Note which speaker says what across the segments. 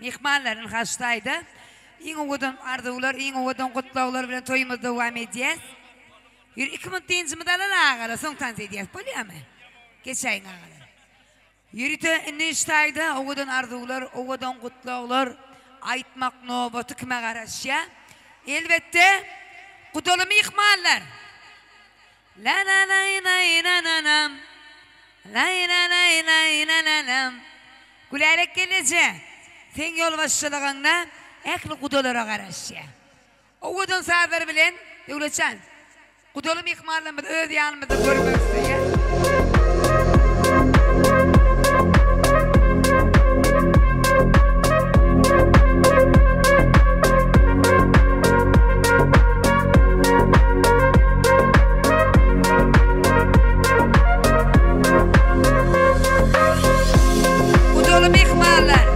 Speaker 1: Mehmanların hastaydı. İn oğudan ardılar, in oğudan kutlavlar bilen toyumuz devam edeceğiz. 2000 medalan ağalar, son tanz edeceğiz. Biliyor musun? Geçeyin ağalar. Yürüte ne istaydı? Oğudan ardılar, oğudan kutlavlar. Aytmak nöbeti kime karşı? Elbette kutlu mehmanlar. La la la la la la la. La la la la la la. Gülerek gelecek. Sen yol başçılığında ekli kudolara karşı. O kudun sağları bilen, Devletcan, kudolu mihmarlığımızı öz yanımızda görmek istiyor. Kudolu mihmarlar.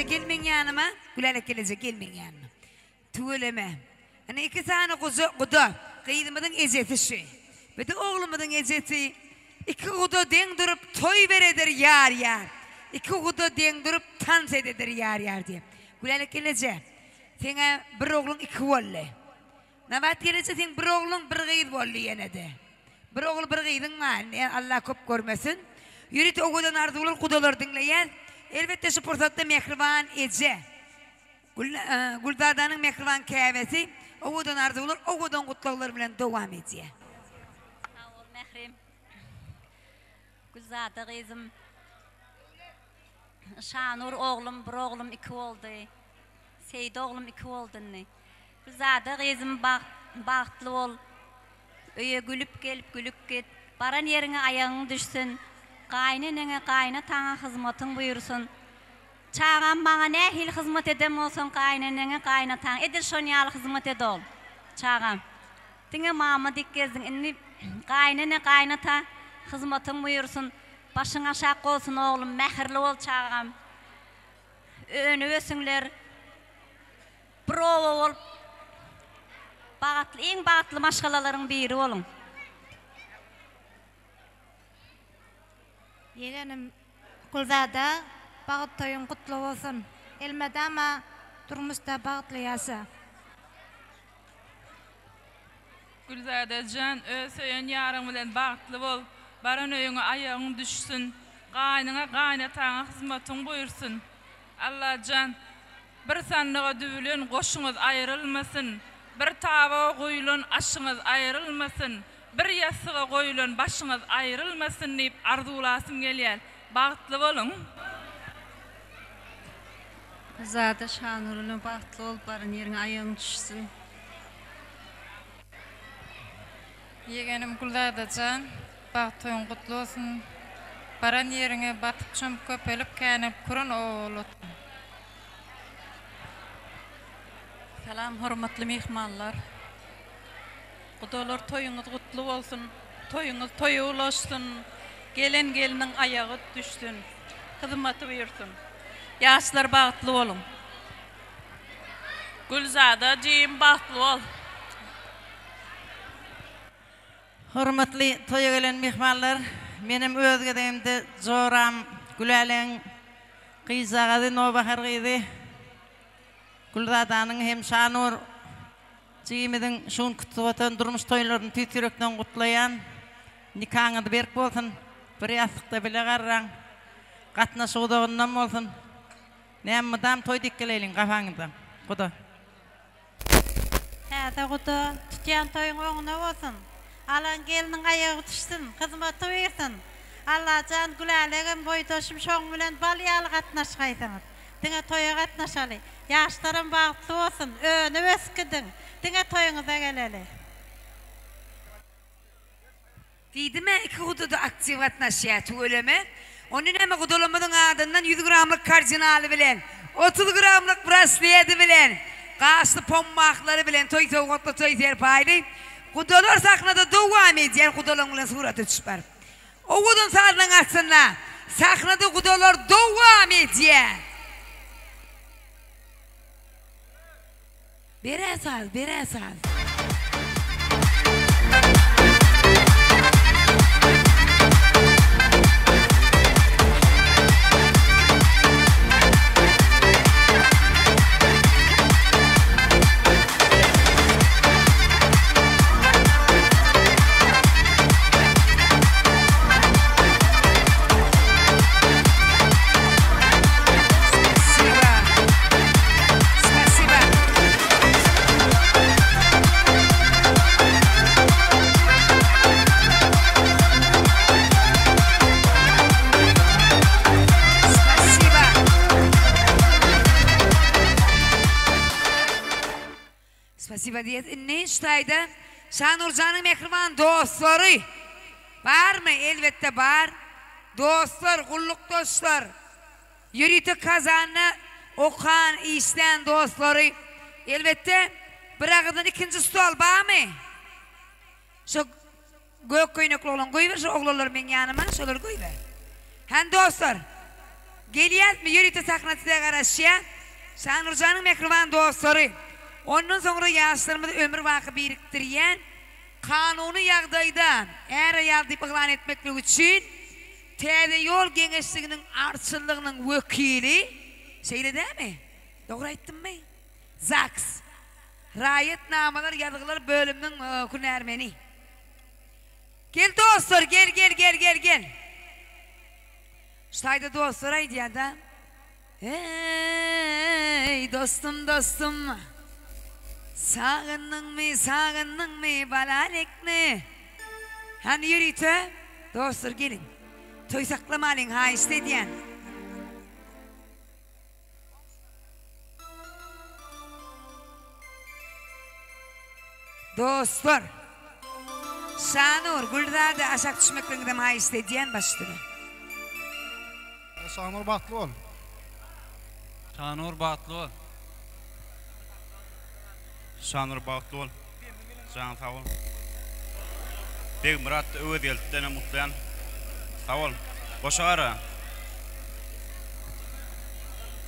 Speaker 1: Gelmeyin yanıma, gülerek gelecek gelmeyin yanıma. Tuğleme. Hani iki tane kudu, kıyımızın ezeti şu. Ve de oğlumuzun ezeti, iki kudu den durup toy veredir yar yar. İki kudu den durup dans ededir yar yar diye. Gülerek gelecek. Sana bir oğlun iki oğlu. Nabat gelecek sen bir oğlun bir kıyıd oğlu yine de. Bir oğlu bir kıydın var, Allah köp görmesin. Yürüt o kudan ardılar kudular dinleyen. Elbette şu fırsatta mehriban ece. Guldadanın mehriban käbesi owadan arzular, owadan gutluklar bilen dowam edýär.
Speaker 2: Sağ ol Mehrim. Gülzada kızım. Şanur oğlum, bir oğlum iki oldu. Seyit oğlum iki oldu. Gülzada kızım bahtlı ol. Öye gülüp gelip gülüp git. Baran yerine ayağın düşsün. Kaynenene kaynatana hizmetin buyursun. Çağan bana ne hil hizmet edem olsun kaynenene kaynatan. Edir şonyal hizmet edol. Çağan. Dine mama dikkezdin. Inni kaynene kaynata hizmetin buyursun. Başına şak olsun oğlum. Mehirli ol çağan. Önü ösünler. Prova ol. Bağatlı, en bağatlı maşgalaların biri olun.
Speaker 3: Yeğenim Gülzada bağıt toyun kutlu olsun. Elmede ama durmuşta bağıtlı yaşa.
Speaker 4: Gülzada can ösöyen yarın bilen bağıtlı bol. Baran öyüne ayağın düşsün. Kaynına kaynatana hizmetin buyursun. Allah can bir sandığa düvülün koşunuz ayrılmasın. Bir tava koyulun aşınız ayrılmasın. Bir yasığa koyulun başınız ayrılmasın deyip arzulasım gelýär. Bağıtlı bolun.
Speaker 2: Zada şanurulun bağıtlı ol, barın yerine ayağın düşsün.
Speaker 5: Yeğenim Gülzada can, bağıt toyun kutlu olsun. Baran yerine batıp çömüp köpelip känip kurun oğlut.
Speaker 6: Salam hormatly mehmanlar. Kudalar toyunuz kutlu olsun. Toyunuz toyu ulaşsın. Gelen gelinin ayağı düşsün. Hizmeti buyursun. Yaşlar bağıtlı olun.
Speaker 4: Gülzada cim bağıtlı ol.
Speaker 7: Hormatly toya gelen mehmanlar, menim özgedemde Zoram Güläleň gyzagady Nobahar gyzy. Gülzadanyň hem Şanur Jimidin şun kutluwatan durmuş toylaryny tütürekden gutlayan nikahyňyzy berk bolsun. Bir ýasykda bile garraň. Gatnaşygyndan bolsun. Näme toy dikkeleliň gafaňyzda. Guda.
Speaker 3: Häze gudu tutýan toyun oňuna bolsun. Alan gelinin ayağı düşsün, hizmeti versin. Allah can Gülälegem boýdaşym şoň bilen balýaly gatnaşgaýdyňyz. Diňe toya gatnaşaly. Yaşlarım bağıtlı olsun, önü eskidin. Dine toyunuza geleli.
Speaker 1: Diýdime iki hududa aktiv gatnaşýar ölemi. Onun hem gudulamadın adından 100 gramlık kardinalı bilen, 30 gramlık brasliyeti bilen, qaşlı pommakları bilen, toy toğutlu toy terpaylı. Gudalar sahnada devam edýär, gudalar bilen suraty düşüp barıp. O gudun sarılan atsınlar, sahnada gudalar devam edýär. Beresal. Spasiba diyet. Ne iştaydı? Şanurcan'ın mehriban dostları. Var mı? Elbette var. Dostlar, kulluk dostlar. Yürütü kazanı okan işten dostları. Elbette bırakıdın ikinci stol var mı? Şu gök köynekli olan koy ver. Şu oğlanlar ben yanıma. Şoları koy ver. Hem dostlar. Geliyet mi? Yürütü saknatı da karışıya. Şanurcan'ın mehriban dostları. Ondan sonra yaşlarımızda ömür vakı biriktiryen kanunu yağdayda eğer yağdayıp ıglan etmekle için Tede Yol Gençliğinin artçılığının vekili şeyle değil mi? Doğru ettim mi? Zaks. Rayetnamalar yazıklar bölümünün künermeni. Gel dostlar gel. Şayda dostlar haydi ya da Ey dostum dostum, sağındın mı balalekni? Hani yürüytü, dostlar gelin. Toy saklamalın ha istediyen. Dostlar, Şanur, Gülzade aşağı düşmekten ha istediyen başlıyor.
Speaker 8: Şanur Batlıoğlu.
Speaker 9: Şanur Batlıoğlu. Şanur Batlıoğlu. Can sağ ol. Bek Murat öz eltene mutlayan. Sağ ol. Boşa ara.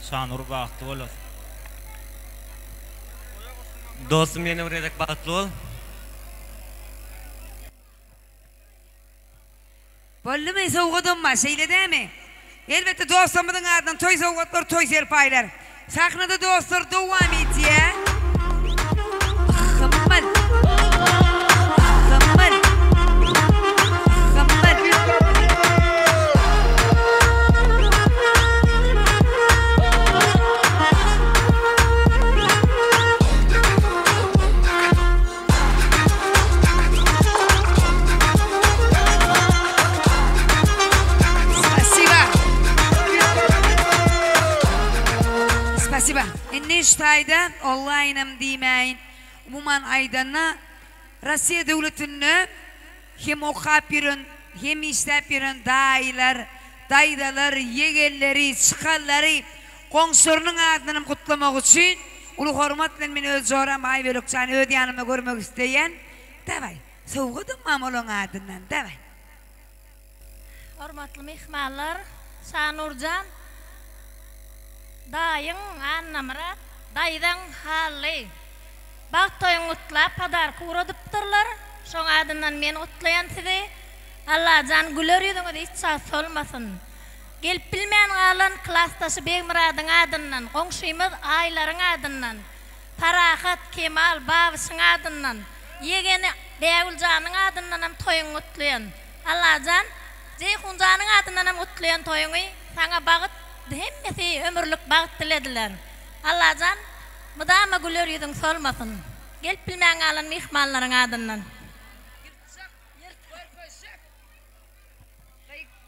Speaker 10: Şanur Batlıoğlu. Dostum yeni buraya Batlıoğlu.
Speaker 1: Bollu mu soğudun mu? Şeyle değil mi? Elbette dostlarımızın ardından toy soğutlar, toy serpaylar. Sahnada dostlar devam ediyor. Kımıl. Kımıl. Спасибо. Neştayda Allah'ınım demeyin. Umuman aydana Rusya devletini hem okap birin hem işlep birin daydalar, yegelleri, çıkalları komşularının adını kutlamak için ulu hormatla beni öz zoram ay verikçani öd yanıma görmek isteyen davay. Soğudun mu onun adından davay.
Speaker 11: Hormatlı mehmanlar, Şanurcan dayın annamra daydan hali bak toyun utla padar kurudıptırlar şoň adından men utlayan sizi Allah can güler yüzüňiz hiç sağ olmasın gelip bilmeyen alan klastaşı Begmurad'ın adından komşumuz ayların adından Farahat Kemal babasının adından yegeni Devulcan'ın adından hem toyun utlayan Allah can Ceyhuncan'ın adından hem utlayan toyunu sana bağıt hemmesi ömürlük bağıt dilediler. Allah can, mıdama güler yüzün solmasın. Gelip bilmeyen alın mihmanların adından.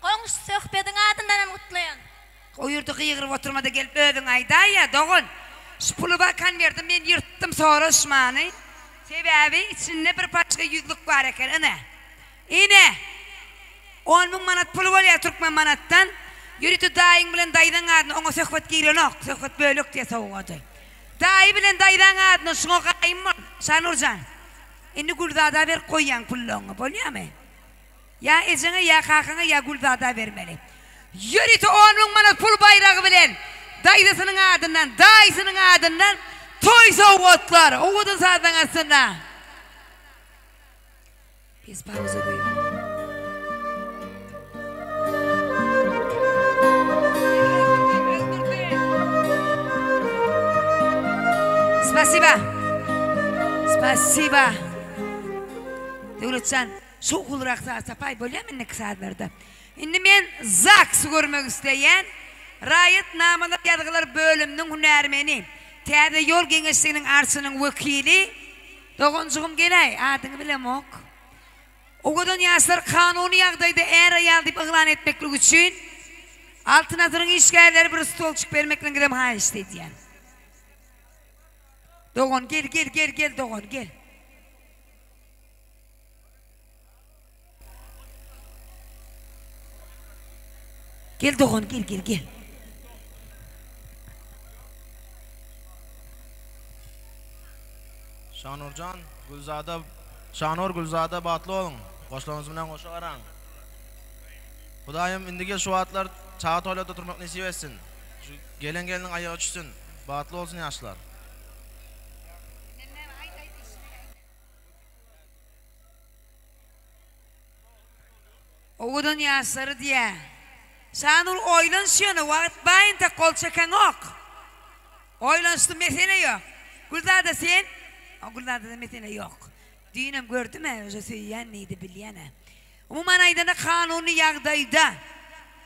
Speaker 11: Konuş sohbetin adından mutlayan.
Speaker 1: Uyurdu kıyıqırıp oturmada gelip ödün ayda ya doğun. Şu pulu bakan verdim ben yırttım soruşmanı. Sebebi içinde bir paçka yüzlük var eken ine. 10.000 manat pulu var ya Türkmen manattan. Yürütü dayın bilen daydan adını ona sohbet giren ok, sohbet bölük diye soğudu. Dayı bilen daydan adını şuna kayın mı? Şanurcan, indi Gülzada ver koyan pullunu, biliyor mu? Ya ezine ya kakına ya Gülzada vermeli. Yürütü 10.000 manat pul bayrağı bilen dayısının adından toy soğutlar, oğudun sağdan aslında. Biz pauza koyalım. Spasiba. Devletcan, çok olarak sapay bölüyorum ne kısalarda. Şimdi ben zaks görmek isteyen, Rayet namalı yazgılar bölümünün hünermeni, Terde Yol Gençliğinin arsının vekili, Doğuncuğum gelay, adını bilem ok. O kadar yaşlar kanuni yağdaydı eğer ayaldıyıp ıglan etmeklik için, altın atırın işgalleri bir stolçuk vermekle gidem ha istediyen. Doğun gel Doğun gel. Gel Doğun gel.
Speaker 8: Şanurcan, Şanur Gülzada Batlıoğlu. Qoşlarınız bilen qoşa aran. Hudayım indige şu atlar çağa toylada turmak nasip etsin. Gelinin ayağı düşsün. Batlı olsun yaşlar.
Speaker 1: Oğudun yaşları diye. Şanur oylansiyonu vakit bayında kol çeken ok. Oylansın mesele yok. Gülzada sen? O Gülzada da mesele yok. Düğünüm gördü mü? Öyle söyleyen neydi biliyene. Umuman aydana kanuni yağdaydı.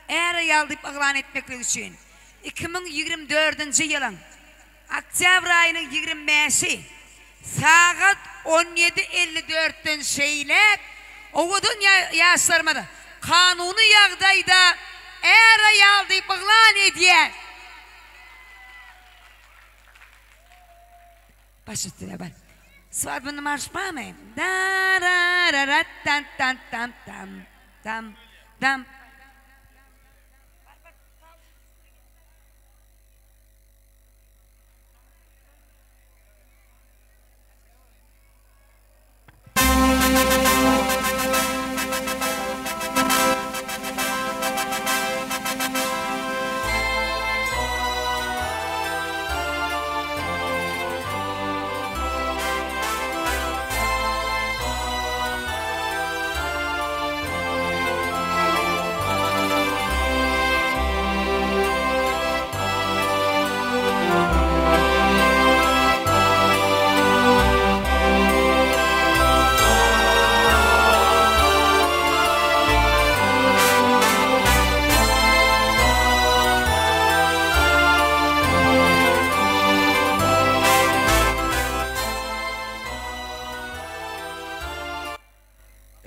Speaker 1: Eğer yaldıyıp ıglan etmek için. 2024 yılın oktyabr ayının 25'i saat 17:54'ten şeylep oğudun yaşlarıma da kanunu yağdayda era yaldı bağlan ediyen. Baş üstüne ben. Sıvat bunu marşmamayım. Da-ra-ra-ra tam tam tam tam tam tam.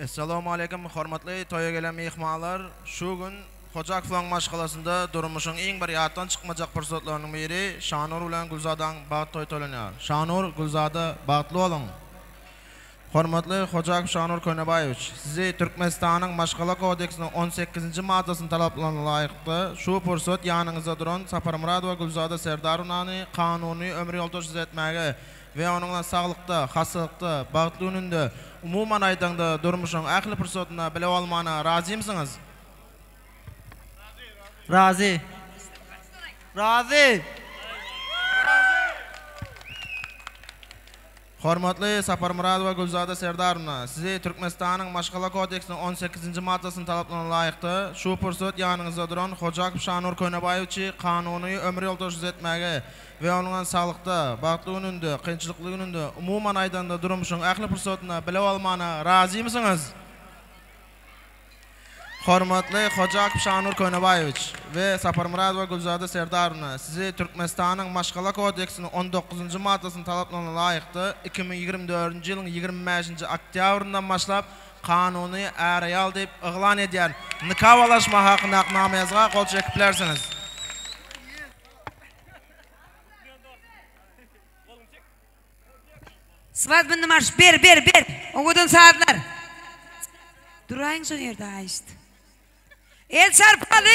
Speaker 8: Assalamu alaikum, hormatly toya gelen mehmanlar. Şu gün Hocaakflan maşgalasında durmuşun eng bir yatdan çıkmajak fursatlarının biri Şanur bilen Gulzadan bağıt toy tolanýar. Şanur, Gulzada bağıtlı olun. Hormatly Hocaak Şanur Könebayevich, sizi Türkmenistanyň Maşgala kodeksiniň 18-nji maddasyny talaplaryna laýykdy. Şu fursat ýanyňyzda duran Saparmurad we Gulzada Serdarownany kanuny ömür ýoldaşlyk etmäge ve onunla sağlıkta, hastalıkta, bağıtlı önünde, umuman aydanda durmuşun aklı fırsatına bile olmana razı mısınız?
Speaker 7: Razı. Razı.
Speaker 8: Hormatly Saparmurad we Gulzada Serdarownna, sizi Türkmenistanyň Maşgala kodeksiniň 18-nji maddasyny talaplaryna laýykdy. Şu fursat ýanyňyzda duran Hocaak Şanur Könebayevich kanuny ömür ýoldaşlyk etmäge ve onunla sağlıkta, bağıtlı önünde, kynçylykly önünde, umuman aydanda durmuşun aklı fırsatyna bile olmana razı mısınız? Hormatly Hocaak Şanur Könebayevich ve Saparmurad we Gulzada Serdarownna, sizi Türkmenistanyň Maşgala kodeksiniň 19-njy maddasyny talaplaryna laýykdy. 2024 ýylyň 25-nji oktýabryndan başlap kanuny äreýal diýip yglan edýär nikahalaşma hakyna aknameýazga gol çekip bilersiniz.
Speaker 1: Sıvat bunu marş ber. Oğudun saatler. Durayın son yerde açtı. El çarpalı.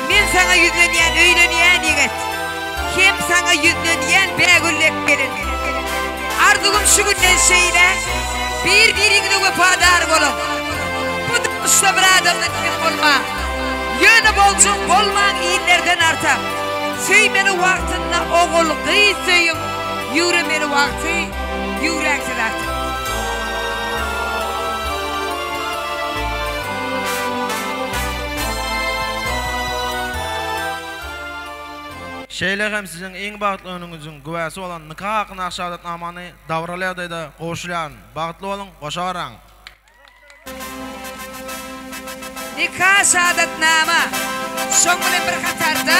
Speaker 1: Men sana yüzleniyen, öyleniyen yiğit. Kim sana yüzleniyen begüllek gelin. Arzugum şu günden şeyle birbirine vepadar olun. Bu da usta bir adamdan kim olma. Yönü bolcun olman iyillerden artar. Söymeni vaktinde oğul kıysıyım. Yürümeni vakti yüreksin artık.
Speaker 8: Şeyle hem sizin en bağıtlı önünüzün güvesi olan nikah hakkında şahadetnamany davralaýarda goşulýan. Bağıtlı olun, goşaran.
Speaker 1: Nikah şahadetnama şoň bilen bir hatarda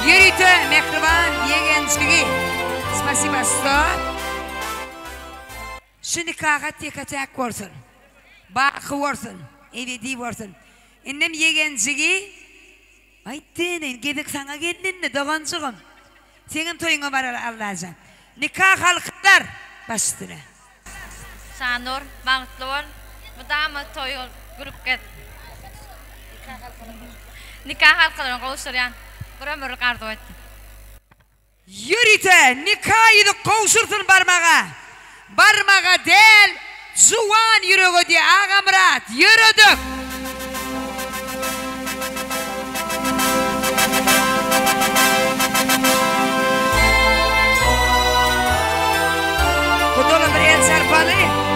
Speaker 1: Yürütü mehriban yegençligi. Spasiba sto. Şu nikaha tek korsun. Bakı korsun. Evedi korsun. Innem yegençligi. Aytdın, gedek sana geldin doğancığım. Senin toyuna var Allah'can. Nikah halklar başlığına.
Speaker 11: Şanur, bağıtlı ol. Bu da mı toyu grup get. Nikah halklarına kavuşturyan. Buramır kardı etti.
Speaker 1: Yürüte, nikahı kavuşursun barmağa. Barmağa del, zuvan yürüğü diye ağamrat. Yürüdük. Kudolun bir el sarpalı.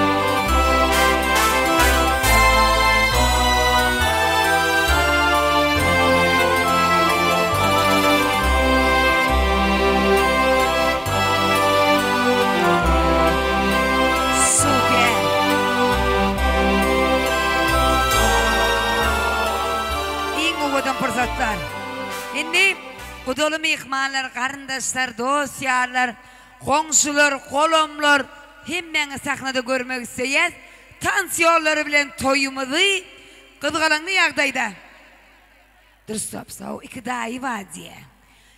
Speaker 1: bolgan pursatlar. Indi Gudolu mihmanlar, karındaşlar, dostyarlar, komşular, kolomlar hemmeni sahnada görmek isteyiz. Tansiyonları bilen toyumuzu kızgalanlı yağdayda. Dırstopsa o iki dayı var diye.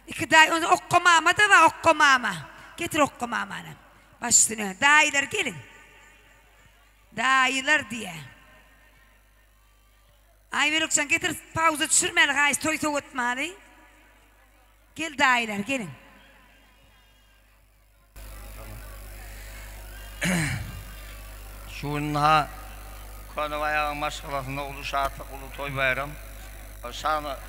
Speaker 1: İki dayı, onu okku mama da var, okku mama. Getir okku mamanı. Baş üstüne, dayılar gelin. Dayılar diye. Ay Melukcan getir pauza düşürmeli gayet toy soğutmalı. Gel dayılar gelin.
Speaker 12: Şunha konu ayağın maşgalasında ulu şartlık ulu toy bayram.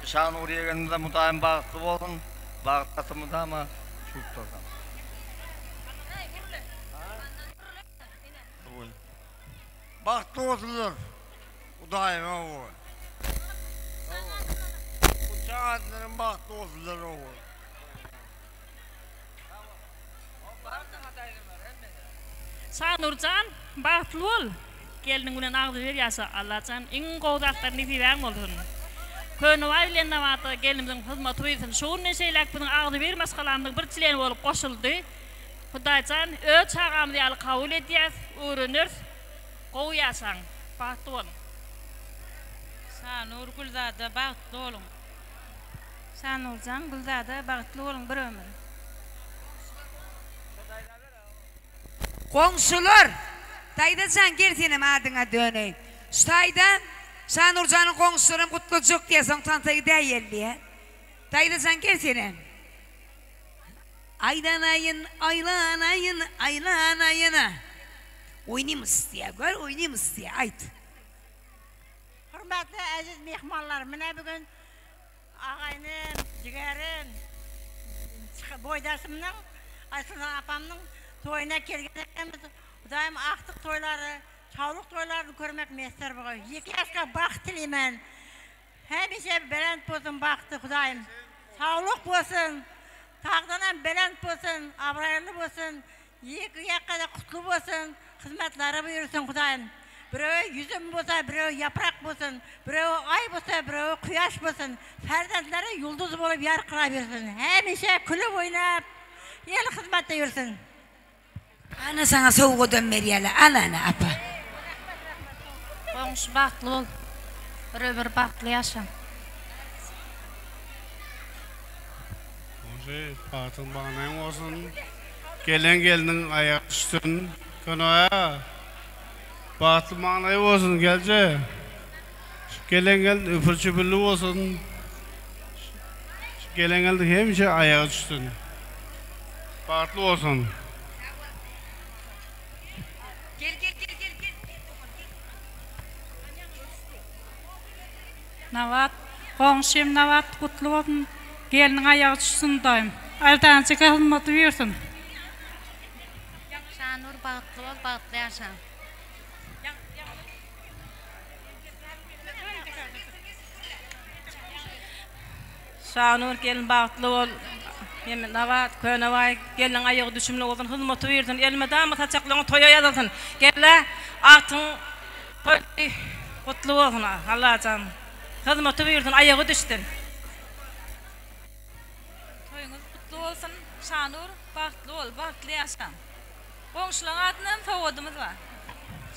Speaker 12: Şanı oraya geldiğinde mutayim bağıtlı olun. Bağıtlatımı da ama çok tordan. Bağıtlı olsunlar. Bu daima o. Bu çağatların bağıtlı olsunlar o.
Speaker 13: Sanurcan, bağıtlı ol. Gelinin günen ağzı ver yasa Allah'can. İn kovdaklarını filan olsun. Könü ailen namatı gelinimizin hizmet uyusun. Şuun neşeylek bunun ağzı vermez kalanlık bir çilen olup koşuldu. Hudaycan, öğüt çağam diyalı kabul ediyaz, uğrunur. Kovuyasan, bağıtlı olun.
Speaker 3: Sanur Gülzade bağıtlı olun. Sanurcan Gülzade bağıtlı olun bir ömür.
Speaker 1: Komşular, daydacan gel senin adına döneyim. Şu dayda, Şanurcan'ın komşularım kutlucuk diye son tantayı değerli. Daydacan gel senin. Aylanayın, aylanayın, aylanayın. Oynayım istiyor, gör oynayım istiyor, ayt.
Speaker 14: Hürmetli aziz mehmanlar, mine bugün ağayının, ciğerin, boydaşımның, Aysunan apamның toyuna kelgenimiz, daim aktık toyları, çavluk toylarını görmek mesler bu. 2 yaşka baxt dileymen. Hemişe belent bolsun baktı Hudayım. Sağlık bolsun, tağdanan belent bolsun, abraylı bolsun, 2 yaşka da kutlu bolsun, hizmetleri buyursun Hudayım. Biri yüzüm bolsa, biri yaprak bolsun, biri ay bolsa, biri kuyaş bolsun. Ferzendleri yıldız bolup yarkıra versin. Hemişe külüp oynap, el hizmette yürüsün.
Speaker 1: Ana sana soğuğu dönmeriyle, ana apa.
Speaker 11: Komşu bağıtlı ol. Bir ömür bağıtlı yaşam.
Speaker 15: Komşu bağıtın bağınayn olsun. Gelinin ayak düşsün. Konuya bağıtlı bağınay olsun gelce. Gelin öpürçübüllü olsun. Gelin hemşe ayak düşsün. Bağıtlı olsun.
Speaker 1: Gel.
Speaker 13: Navat, komşum Navat kutlu olsun. Gelinin ayağı düşsün dayım. Ertançı hizmet uyursun.
Speaker 11: Şanur bağıtlı ol, bağıtlı yaşam.
Speaker 13: Şanur gelin bağıtlı ol. Yemin Navat, Könevay, gelin ayağı düşümlü olsun. Hizmet uyursun. Elime damat açaklığını toya yazılsın. Gelle, altın kutlu olsun. Allah'can. Hizmet uyursun, ayağı düştün.
Speaker 4: Toyunuz kutlu olsun. Şanur, bağıtlı ol, bağıtlı yaşam. Komşuların adından tavodumuz var.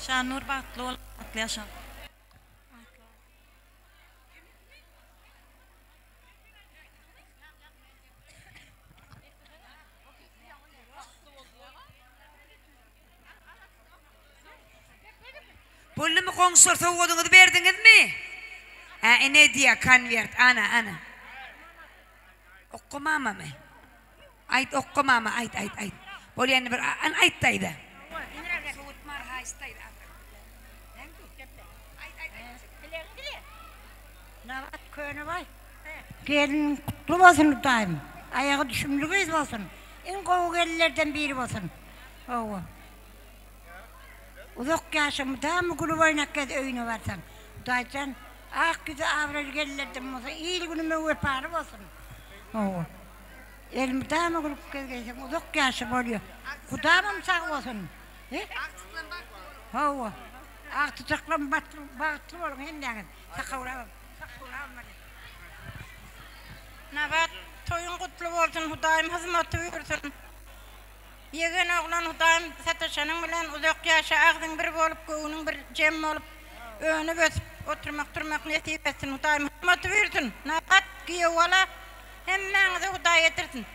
Speaker 3: Şanur bağıtlı ol, bağıtlı yaşam.
Speaker 1: Bunu mu komşular soğuğunuzu verdiniz mi? Ne diye konvert, ana. Okumama mı? Ayt okumama, ayt. Böyle yani bir ayt daydı.
Speaker 14: Navat köyüne vay. Gelin kutlu olsun daim. Ayağı düşümlüğüz olsun. En kovu gelirlerden biri olsun. Oğu. Uzak yaşamı da mı gülü oynak kez öyünü varsan. Daycan, güzel avralı gelirlerden olsun. İyi günüme veparı olsun. Oğu. Elimi da mı gülü kez geçsem uzak yaşam oluyor. Kudamım sağ olsun. Oğu. Aktı çaklam bağıtlı olun hem de. Sakavravım. kutlu olsun, Hudayım hizmeti buyursun. Yegen oğlan Hudayım sataşanın bilen uzak yaşa ağzın bir bolup, göğünün bir cem olup, önü bösüp, oturmak nesip etsin, Hudayım hizmeti buyursun. Nakat giyo ola, hemmenizi Huday etirsin.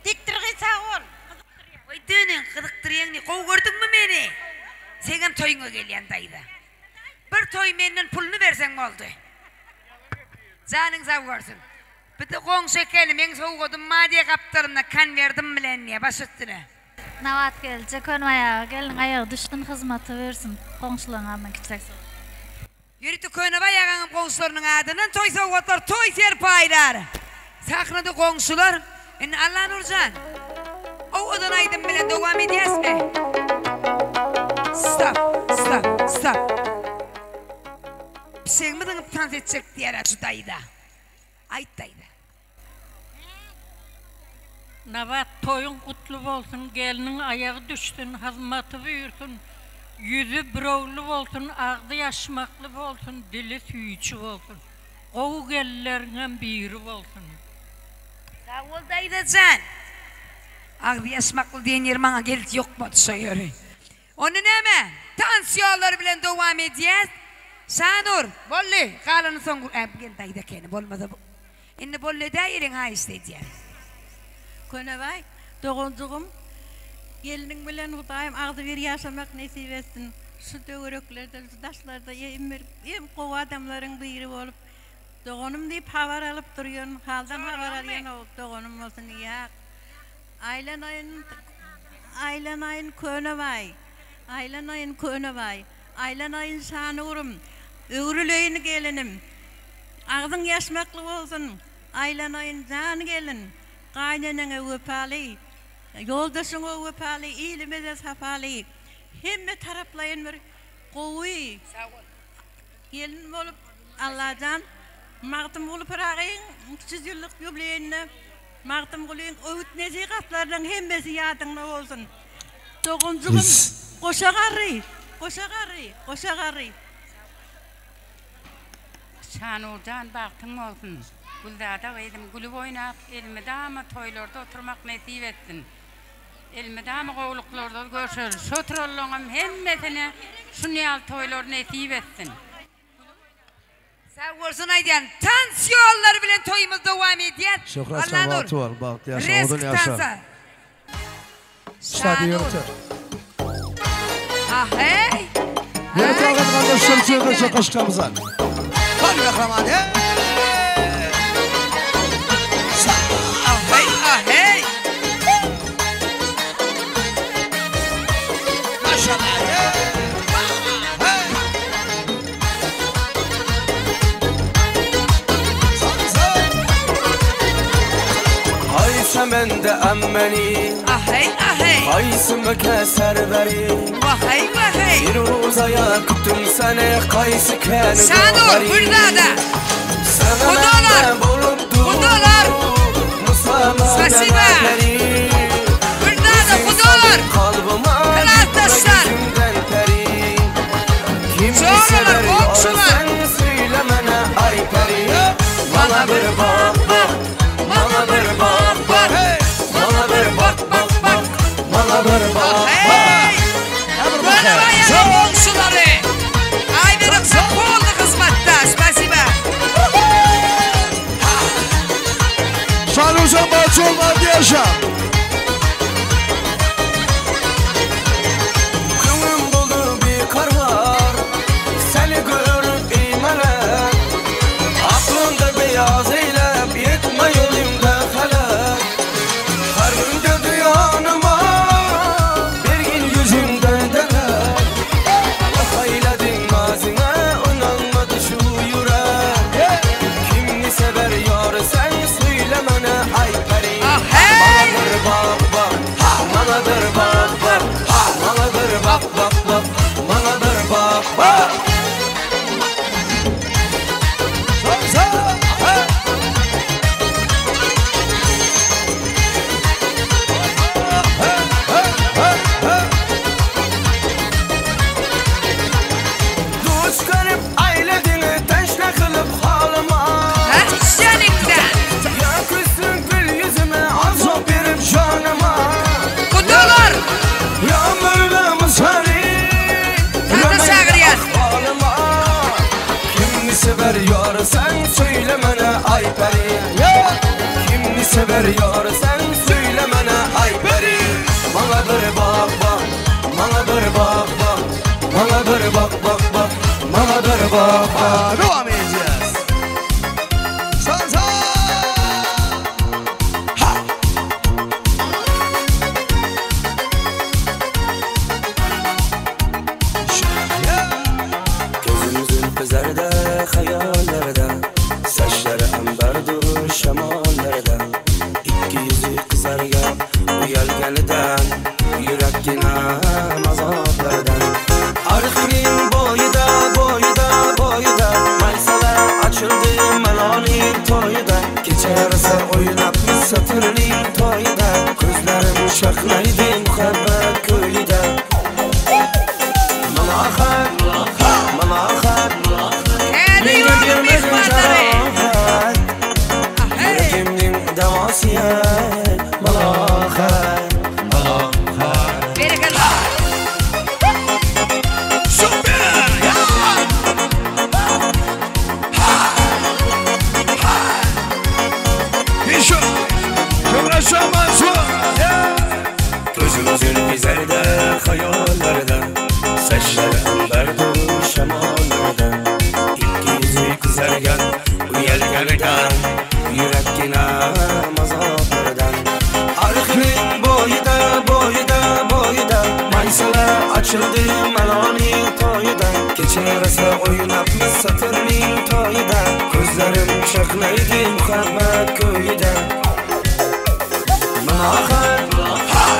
Speaker 14: Diktirgi sağ ol.
Speaker 1: Oy dönün, kıdıktırıyan ne? Kov gördün mü beni? Sen hem toyuna geliyen dayıda. Bir toy menden pulunu versen oldu. Canın sağ görsün. Bir de komşu ekelim, en soğuk odun madiye kaptarımda kan verdim bilen niye baş üstüne.
Speaker 16: Navat gelecek ön ayağı, gelin ayağı düştün hizmeti versin. Komşuların adına gideceksin.
Speaker 1: Yürütü köyüne bayağın komşularının adından toy soğuk otlar, toy serpaylar. Saknadı komşular. Allah Nurcan. O odan aydın bilen devam ediyaz mı? Stop. Bir şey mi dınıp dans edecek diğer şu dayıda? Ayt dayıda.
Speaker 6: Nabat toyun kutlu olsun, gelinin ayağı düşsün, hizmeti buyursun. Yüzü brovlu olsun, ağzı yaşmaklı olsun, dili süyücü olsun. O gellerden biri olsun.
Speaker 1: Sağ ol dayıda can. Ağzı yaşmaklı diyen yer bana geldi yok mu söylüyor. Onu neme? Tansiyonları bilen devam edeceğiz. Şanur, bolli, kalanı son gel dayıda kendi, bolmadı bu. İnne bolli de yerin ha isteyeceğiz.
Speaker 17: Konavay, doğunduğum gelinin bilen Hudayım ağzı bir yaşamak nasip etsin. Şu dövröklerde, şu taşlarda em kova adamların biri olup doğunum deyip havar alıp duruyorsun. Haldan havar alıyorsun o doğunum olsun ya. Aylanayın Konavay. Aylanayın Şanurum. Öğrüleyini gelinim. Ağzın yaşmaklı olsun. Aylanayın can gelin. Kaynanana öpali. Yoldaşına öpali. İyilimize sapali. Hemme taraflayın bir kovi. Gelin olup Allah'tan. Mağdım olup arayın. 300 yıllık yübleyinle. Mağdım kuluyun öğüt nezikatlardan hemmesi yadınla olsun. Doğuncuğum koşagarri.
Speaker 18: Şanurcan baktım olsun. Güldada kıydım, gülüp oynak, elime dağıma toylarda oturmak nesip etsin. Elime dağıma kovluklarda görüşür. Şu trollonum hemmesine şu niyal toylar nesip etsin.
Speaker 1: Sağ olsun aydiyan. Tansiyonları bilen toyumuz devam ediyor.
Speaker 19: Şokrat şamatı var, bak yaşa, odun yaşa. Stadiyonter.
Speaker 1: Ahey!
Speaker 19: Yeni tağın kardeşlerim çığırda çok aşkamızdan. Hadi kahraman,
Speaker 1: Ahey!
Speaker 19: Maşallah,
Speaker 20: Haysa mende emmeni
Speaker 1: Ahey!
Speaker 20: Haysımı keser veri
Speaker 1: Vahey!
Speaker 20: Bir uzaya kuttum seni kaysı keni
Speaker 1: Şanur, burada da! Kudolar! Spasiba! Burada da kudolar! Kılattaşlar! Çoğralar, komşular!
Speaker 20: Bana bir bak bak, bana bir bak bak, bana bir bak bak bak, bana bir bak bak.
Speaker 1: Böyle bayağı komşuları! Ayverim sapollu hizmette, spasiba!
Speaker 19: Şanurcan bahçı olmadı yaşa.
Speaker 20: Gönlüm dolu bir kar var, seni görüp imeler. Aklımda beyaz eylem, yetme yolumda felek. Her gün döndü yanıma, bir gün yüzümden deler. Bak eyledin mazine, inanmadı şu yürek. Kimini sever yar sen söylemene ay peri. Bana bir bak bak, bana bir bak bak, bana bir bak bak bak, bana bir bak bak. peri Kimni sever yar sen söyle bana ay peri Bana bir bak bak Bana bir bak bak Bana bir bak bak bak Bana bir bak bak
Speaker 19: Devam edeceğiz. Sansa.
Speaker 20: Gözümüzün pezerde hayallerde Saçları amberdur şamallarda İki yüzü kızargan uyalganidan Yürek yinem azaplardan Arxinin boyida boyida boyida Maysalar açıldı melanin toyida Geçerse oynatmış satırlı toyida Gözlerim şaklaydı muhabbet köylüde Malahat Malahat Neyge girmezin carahat Yüreğimnin davası ya Malahat Malahat Gözümüzün bizlerde hayallerde Saçları amberdur şamallarda İki yüzü kızargan uyalganidan Yürek yinem azaplardan Arxinin boyida boyida boyida Maysalar açıldı melanin toyida Geçerse oynatmış satırlı toyida Gözlerim şaklaydı muhabbet köylüde Malahat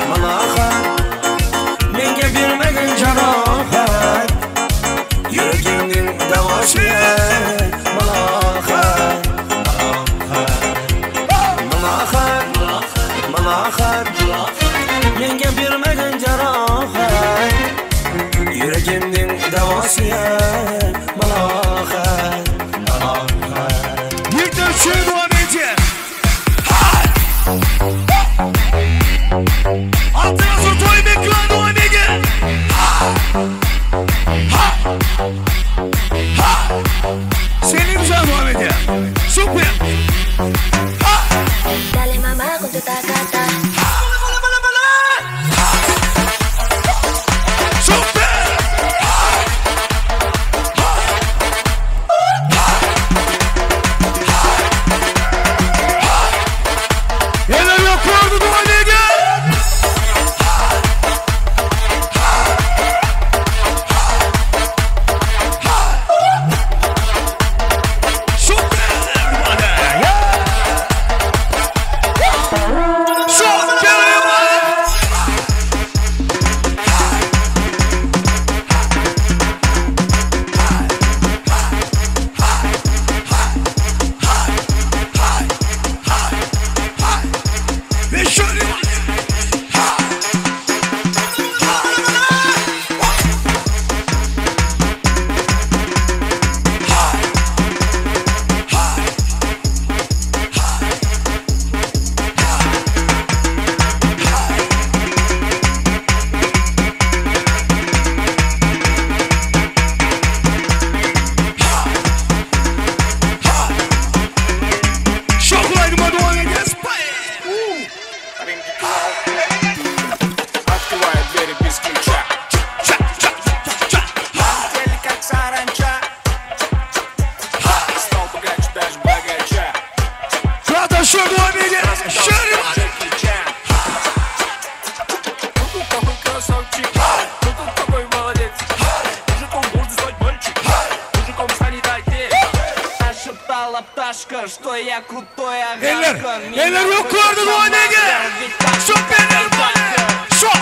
Speaker 20: Malahat Menge bilmegin canahat Yüreğinin davası Malahat Malahat Malahat Menge bilmegin canahat Yüreğinin davası Malahat Malahat
Speaker 19: Yurtta şöyle devam edeceğiz. Altına su toy bekliyor devam edeceğiz. Senin güzel devam edeceğiz. Süper.
Speaker 21: Dale mamá con tu tacata.
Speaker 19: Eller yukarıda devam edeceğiz. Süper. Şok.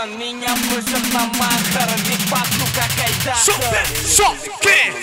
Speaker 20: Jan, minha força na máscara de quatro cacaidata.
Speaker 19: Só que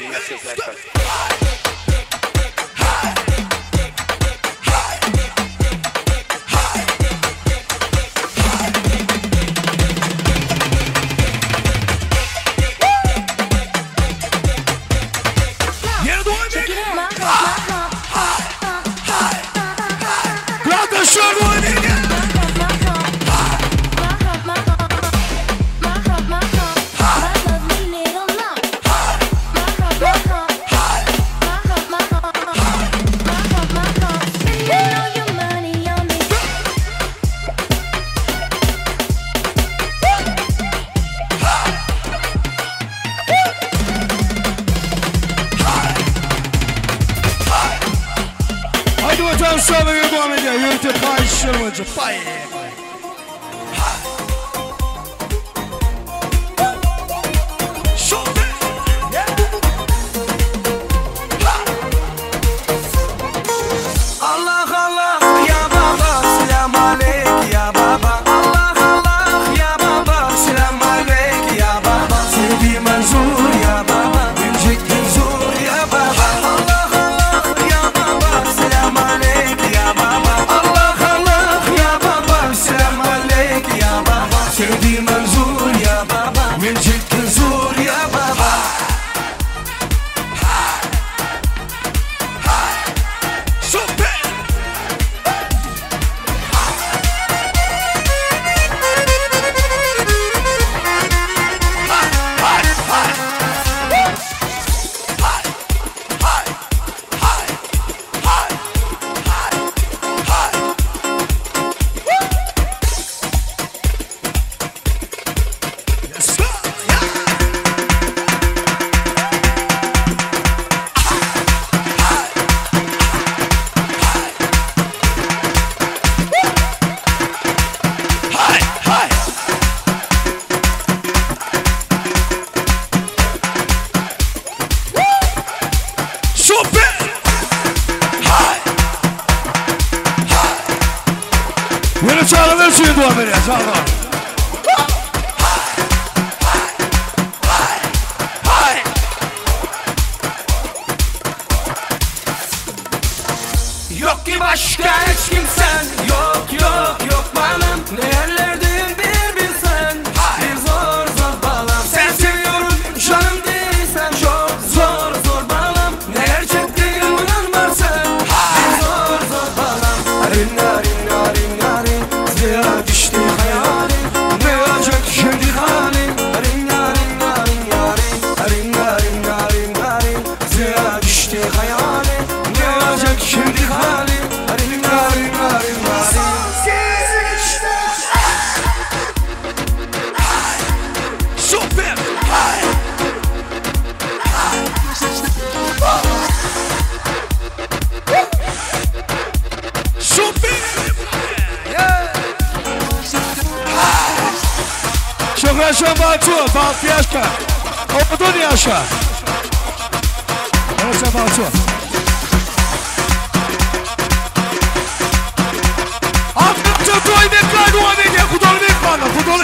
Speaker 20: Yok ki başka hiç kimsen. Yok yok yok balam. Değerlerdim bir bilsen. Bir zor zor balam. Sen seviyorum canım değilsen. Çok zor zor balam. Neler çektiğim inanmazsan. Bir zor zor balam. Arin arin arin arin. Ziya düştü hayalim. Ne olacak şimdi halim. Arin arin arin arin. Arin arin arin arin. Ziya düştü hayalim. Ne olacak şimdi halim. Arin arin arin arin.
Speaker 19: Super! Çok yaşa Batu, Batu yaşa. Odun yaşa. Yaşa Batu. Aklımca koy bekler dua bekler. Kudolu bekler, kudolu.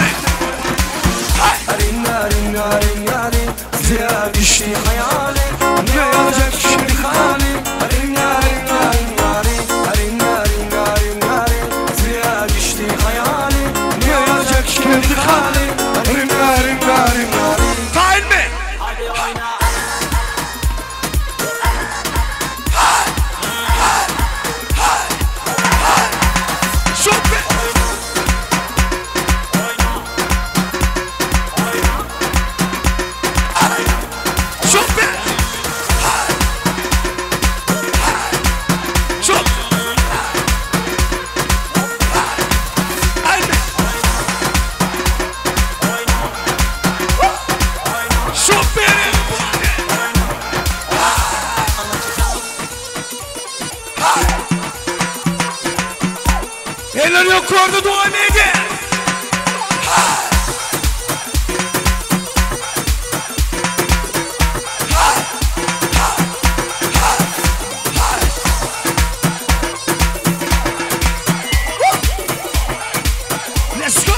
Speaker 20: Arin arin arin arin. Ziya düştü hayalim. Ne olacak şimdi halim. Arin arin arin arin. Arin arin arin arin. Ziya düştü hayalim. Ne olacak şimdi halim. Arin arin arin arin.
Speaker 19: Kain mi? Eller yukarıda dua edin. Let's go.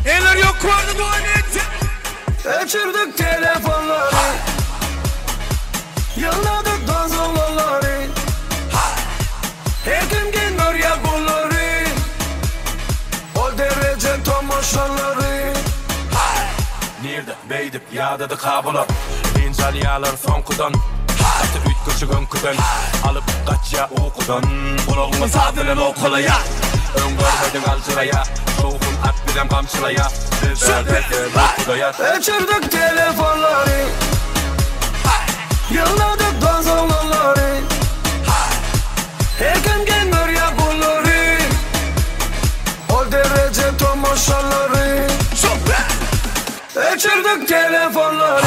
Speaker 19: Eller yok vardı devam etti.
Speaker 20: Kaçırdık telefonları, yılladık danzolaları. Her gün gelmiyor ya bunları, o derece tomoşanları.
Speaker 2: Nerede beydip yağdadı kabullar, incal yağlar sonkudan. Atı üç küçük önküden, alıp kaç ya okudan. Bulağımız adının okulaya, ön görmedin alçıraya. Soğukun at bilem kamçılaya, bizlerdekin okudaya.
Speaker 20: Kaçırdık telefonları, yılladık danzolaları. Her gün gelmiyor ya bunları, o derece tomoşanları. Kaçırdık telefonları.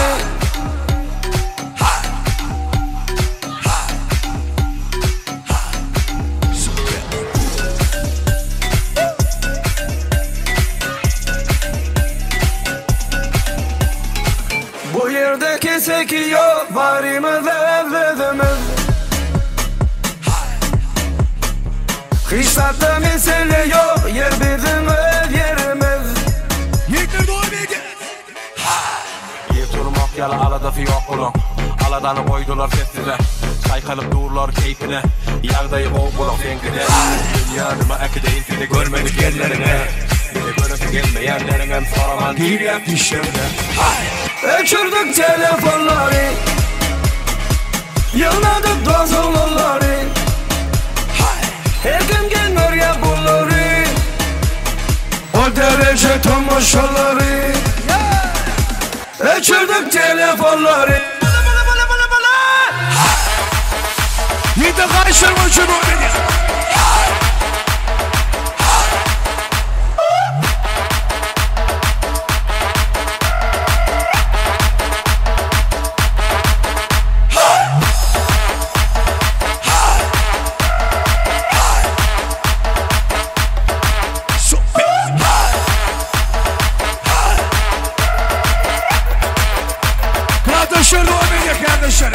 Speaker 20: Bu yerde kesek yok, varımız evledimiz. Kışlatta mesele yok, yer bizim öz yerimiz.
Speaker 19: Yekler doğru bilgi.
Speaker 2: Bir turmak yalı alada fiyok bulun. Aladanı koydular sessize, çaykalıp dururlar keyfine. Yağdayı boğ bulun zengine. Dünyanıma akideyin seni görmedik yerlerine. Beni görüntü gelmeyenlerin soraman bir yap dişlerine.
Speaker 20: Kaçırdık telefonları, yılladık danzolaları. Her gün gelmiyor ya bunları, o derece tomoşaları. Kaçırdık telefonları.
Speaker 19: Yedi kaçırma uçun o beni. Kardeşler o beni kardeşler.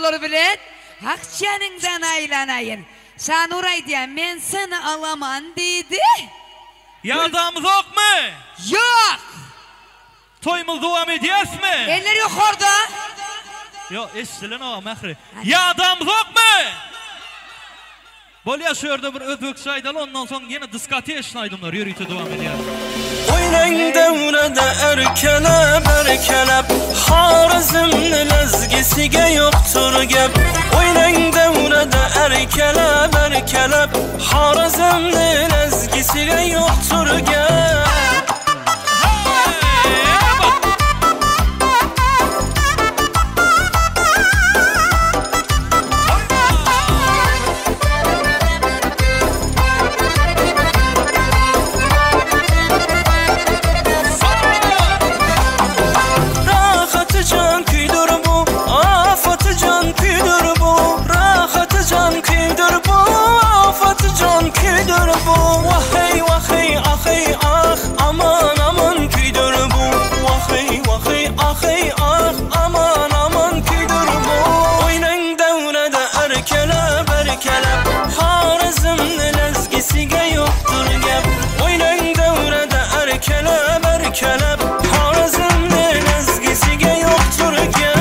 Speaker 1: olur bilen. Akçanından aylanayın. Şanuray diyen ben seni alaman dedi.
Speaker 10: Yardımımız yok mu?
Speaker 1: Yok.
Speaker 10: Toyumuz devam ediyoruz mu?
Speaker 1: Eller yok orada.
Speaker 10: Yok eşsilen o mehri. Yardımımız yok mu? Bol yaşıyordu bir özbük saydalı ondan sonra yine diskati eşnaydımlar yürüyüşe devam ediyor.
Speaker 20: Oynang davrada erkelep erkelep Harizmni lezgisiga yo'qtur gap Oynang davrada erkelep erkelep Harizmni lezgisiga yo'qtur gap Vahey vahey ahey ah aman aman küydür bu Vahey vahey ahey ah aman aman küydür bu Oynang davrada erkelep erkelep Harizmni lezgisiga yo'qtur gap Oynang davrada erkelep erkelep Harizmni lezgisiga yo'qtur gap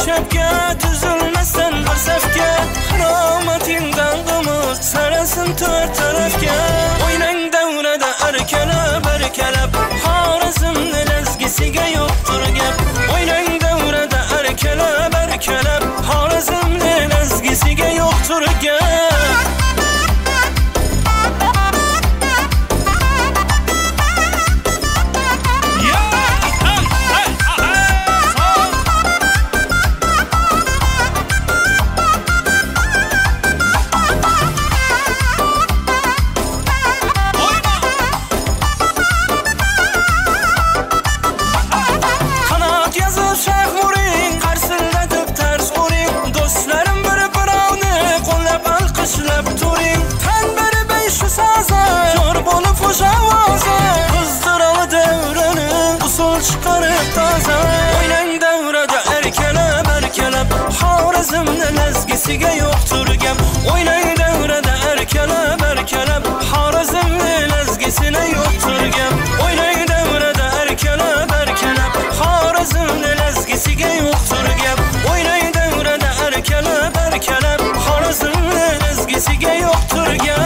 Speaker 20: Şapka düzülmezsen bir sefke Rahmetimden qımız sarasın tört tarafka Oynang davrada erkelep erkelep Harizmni lezgisiga yo'qtur gap Oynang davrada erkelep erkelep Harizmni lezgisiga yo'qtur gap Kızdıralı devreni usul çıkarıp taze Oynang davrada erkelep erkelep Harizmni lezgisiga yo'qtur gap Oynang davrada erkelep erkelep Harizmni lezgisine yo'qtur gap Oynang davrada erkelep erkelep Harizmni lezgisiga yo'qtur gap Oynang davrada erkelep erkelep Harizmni lezgisiga yo'qtur gap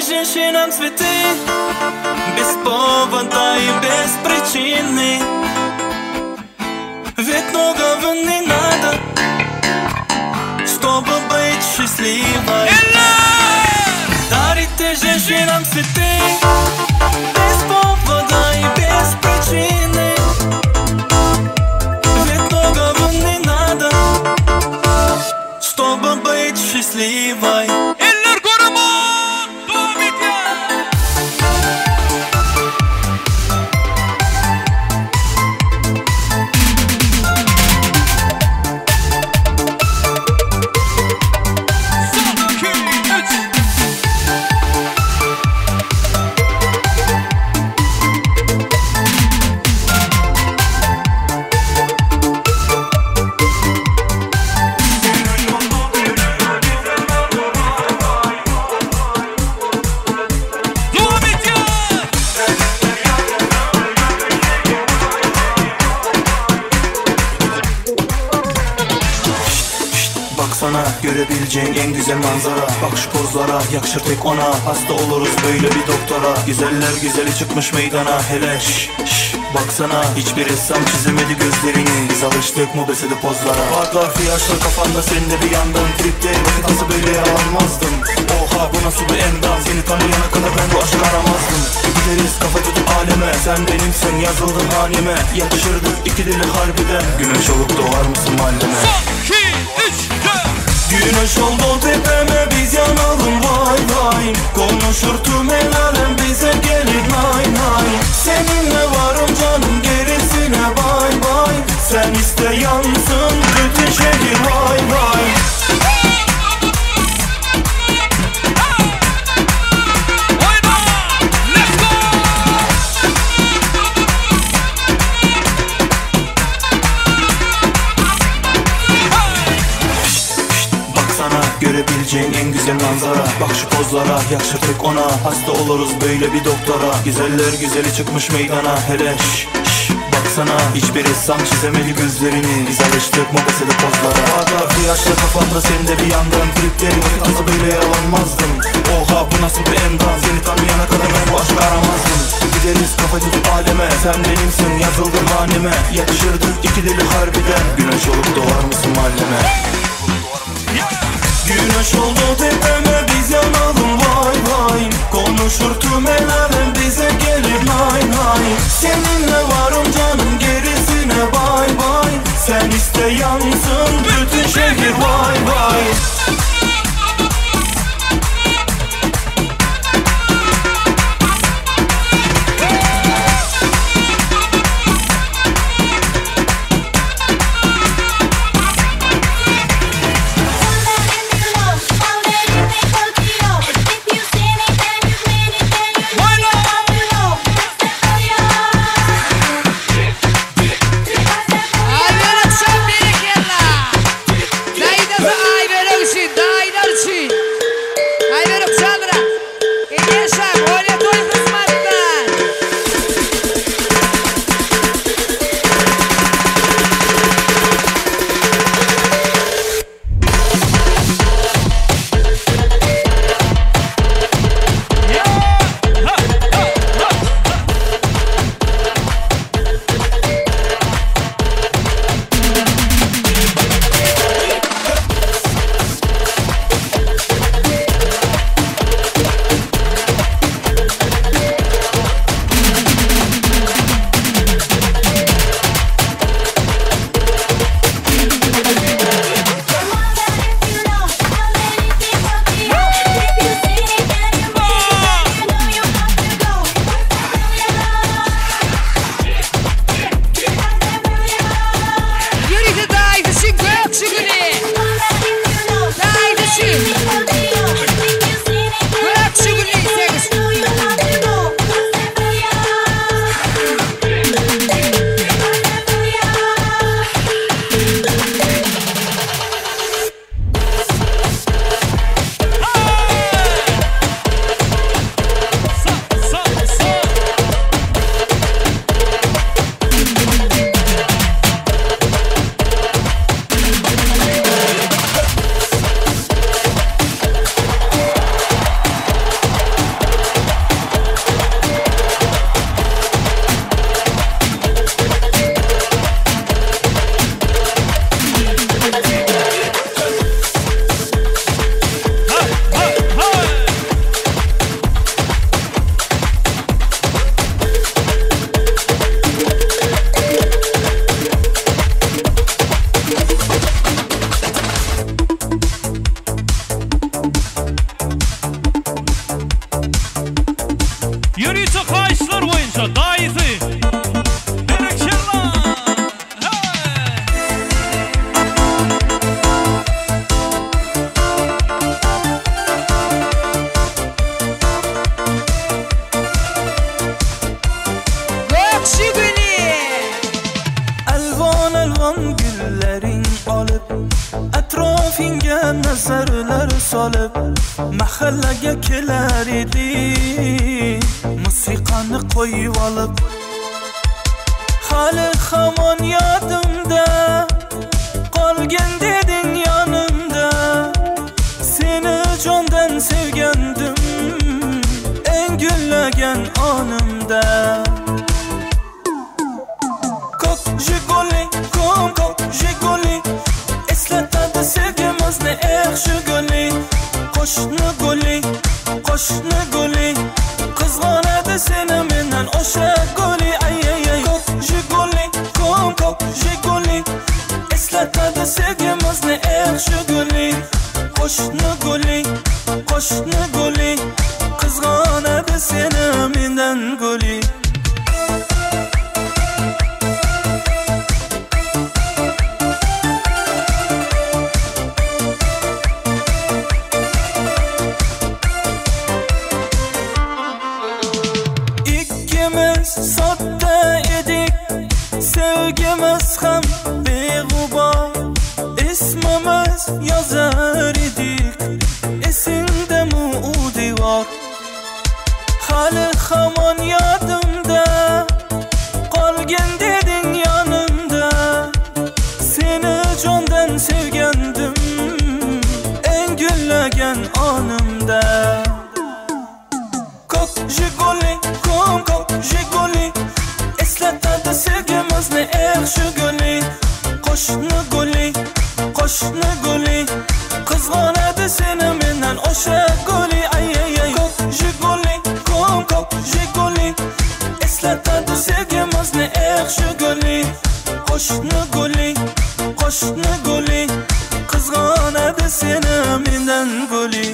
Speaker 20: женщин нам цветы без повода и без причины. Ведь многого не надо, чтобы быть счастливой. Дарите женщинам цветы без повода и без причины. Ведь многого не надо, чтобы быть счастливой. Görebileceğin en güzel manzara. Bak şu pozlara, yakışır tek ona. Hasta oluruz böyle bir doktora. Güzeller güzeli çıkmış meydana. Hele baksana, hiçbir ressam çizemedi gözlerini. Biz alıştık mobesede pozlara. Varlar yaşlar kafanda, sen de bir yandan tripte. Vakit nasıl böyle yaranmazdım. Oha, bu nasıl bir endam. Seni tanıyana kadar ben bu aşkı aramazdım. Gideriz kafa tutup aleme. Sen benimsin, yazıldın haneme. Yakışırdık iki dili harbiden. Güneş olup doğar mısın mahalleme? Güneş oldu tepeme, biz yanalım vay vay. Konuşur tüm el alem, bize gelir nay nay. Seninle varım canım, gerisine bay bay. Sen iste yansın bütün şehir vay vay. Görebileceğin en güzel manzara. Bak şu pozlara, yakışır tek ona. Hasta oluruz böyle bir doktora. Güzeller güzeli çıkmış meydana. Hele baksana, hiçbir ressam çizemedi gözlerini. Biz alıştık mobesede pozlara. Varlar yaşlı kafamda, sen de bir yandan tripte. Vakit nasıl böyle yaralanmazdım. Oha, bu nasıl bir endam. Seni tanıyana kadar ben bu aşkı aramazdım. Gideriz kafa tutup aleme. Sen benimsin, yazıldın haneme. Yakışırdık iki dili harbiden. Güneş olup doğar mısın mahalleme? Güneş oldu tepeme, biz yanalım vay vay. Konuşur tüm el alem, bize gelir nay nay. Seninle varım canım, gerisine bay bay. Sen iste yansın bütün şehir vay vay.
Speaker 1: Dayı da ay böyle bir şey.
Speaker 5: alvan güllerin alıp Etrafinge nazarlar salıp Mahallaga kelar edi Musiqani koyup alıp Hali hamon yodimda Qolgan deding yanımda Seni jondan sevgandim En güllagan onimda Kok Jiguli, kok Jiguli Eslatadi sevgimizni Jiguli Qo'shni guli Qizg'onadi seni mendan o'sha guli Ay Kok Jiguli Eslatadi sevgimizni Jiguli Qo'shni guli Qizg'onadi seni mendan guli Sodda edik, sevgimiz ham beg'ubor Ismimiz yozar edik, esingdami u devor Hali hamon yodimda, qolgan deding yonimda Seni jondan sevgandim, en gullagan onimda Kok Jiguli Eslatadi sevgimizni Jiguli Qo'shni guli Qizg'onadi seni mendan o'sha guli Ay Kok Jiguli Eslatadi sevgimizni Jiguli Qo'shni guli Qizg'onadi seni mendan guli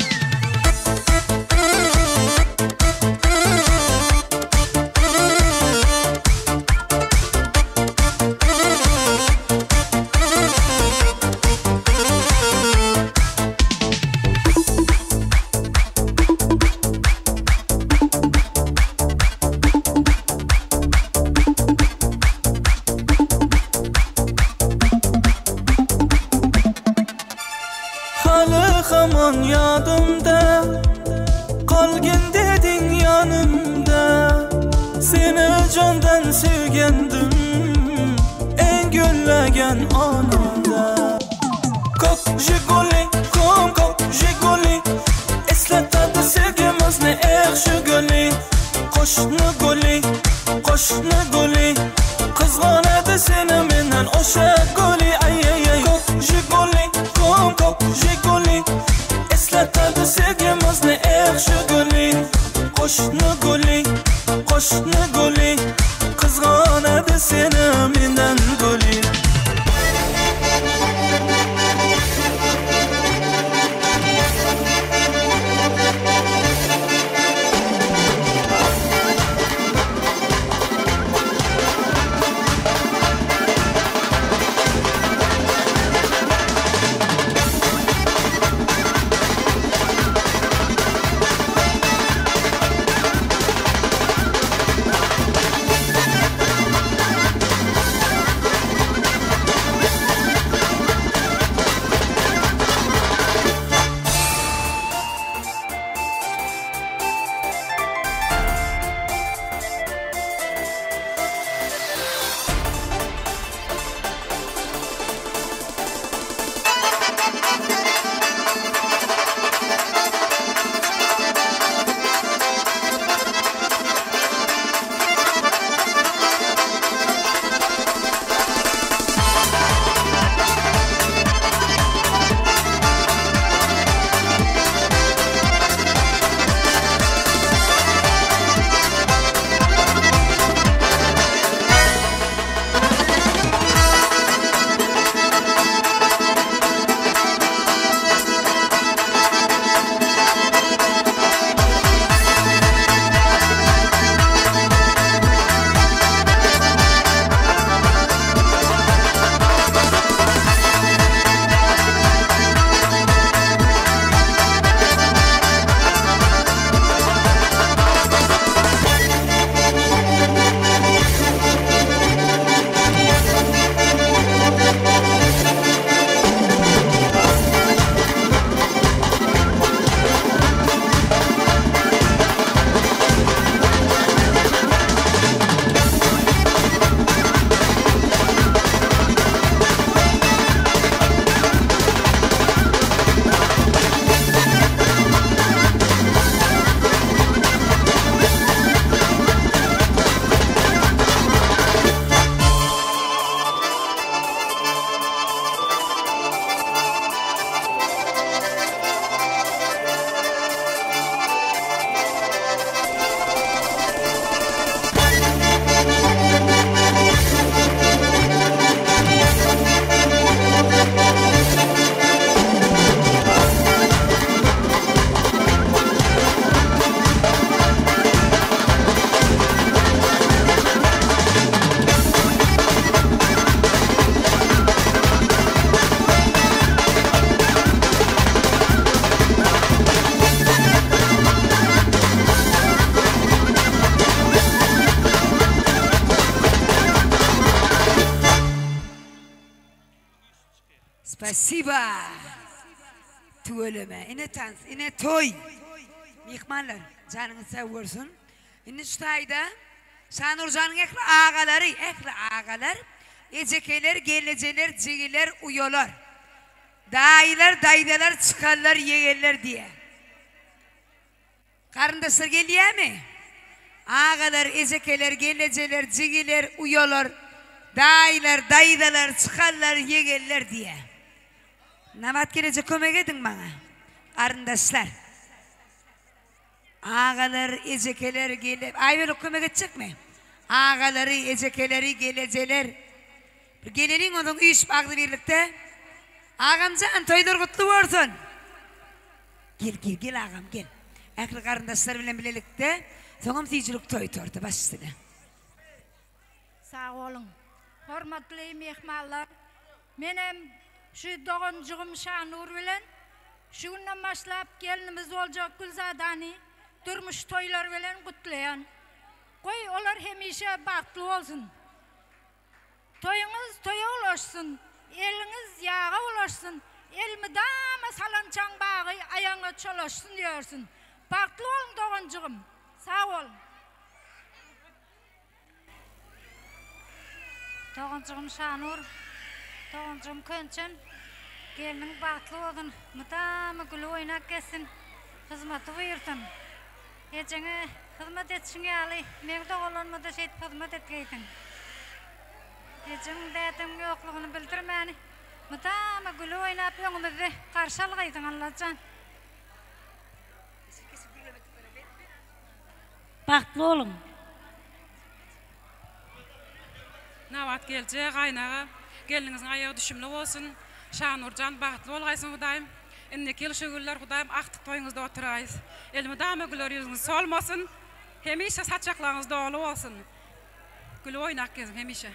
Speaker 5: Hamon yodimda Qolgan deding yonimda Seni jondan sevgandim En gullagan onimda Kok Jiguli Eslatadi sevgimizni Jiguli Qo'shni guli Qizg'onadi seni mendan o'sha guli Ay Kok Jiguli Eslatadi sevgimizni Jiguli Qo'shni guli Qizg'onadi seni mendan guli
Speaker 1: Spasiba. Tuğuleme. Ine toy. Mihmanlar. Canınız sağ olsun. İnne şutayda. Şanurcan'ın ekli ağalar. Ecekeler, geleceler, cigiler, uyolar. Dayılar, dayıdalar, çıkarlar, yeğerler diye. Karındaşlar geliyor mi? Ağalar, ecekeler, geleceler, cigiler, uyolar. Dayılar, dayıdalar, çıkarlar, yeğerler diye. Namat gelecek kömek edin bana. Karındaşlar. Ağalar, ecekeler, gelir. Ay böyle kömek edecek mi? Ağaları, ecekeleri, geleceler. Gelenin onun üç bağlı birlikte. Ağamcan toylar kutlu olsun. Gel ağam gel. Aklı karındaşlar bilen birlikte. Soğum seyircilik toy tortu baş üstüne.
Speaker 9: Sağ olun. Hormatlı mehmanlar. Menem şu doğuncugum Şanur bilen. Şu günden başlap gelinimiz olacak Gülzadani. Durmuş toylar bilen kutlayan. Koy olar hemişe baktlı olsun. Toyunuz toya ulaşsın. Eliniz yağa ulaşsın. Elmi dama salançan bağı ayağına çolaşsın diyorsun. Baktlı olun doğuncugum. Sağ olun.
Speaker 16: Doğuncugum Şanur. Doğuncugum Könçen. Gelinin baktlı olun. Mıdamı gülü oynak gelsin. Hizmeti buyursun. Ecene hizmet etsin yali. Mevde olanma da şey hizmet etkeydin. Ecen dedim yokluğunu bildirmeni. Mıdamı gülü oynap yönümüzü karşılıgaydın Allah'can.
Speaker 9: Baktlı olun.
Speaker 22: Navat gelce kaynağa. Gelinizin ayağı düşümlü olsun. Şanurcan baktlı olgaysın Hudayım. İndeki yıl şugurlar Hudayım aktık toyunuzda oturayız. Elimi dağımı gülür yüzünüz solmasın. Hemişe saçaklarınız doğulu olsun. Gülü oynak gezin hemişe.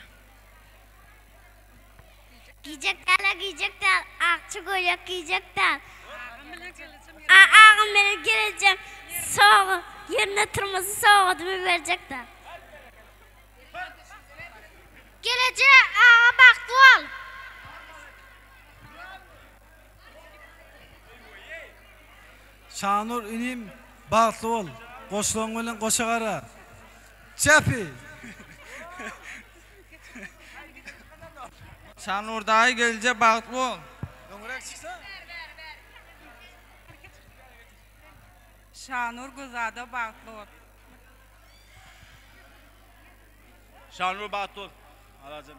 Speaker 23: Giyecekler. Akçı koyak giyecekler. Ağam benim geleceğim. Soğuk. Yerine tırması soğuk ödümü verecekler. Geleceğe ağa baktı ol.
Speaker 24: Şanur inim baktlı ol. Koşluğun bilen koşa kara. Çepi.
Speaker 25: Şanur dayı gelince baktlı ol.
Speaker 18: Şanur Gülzada baktlı ol.
Speaker 26: Şanur baktlı ol. Alacın.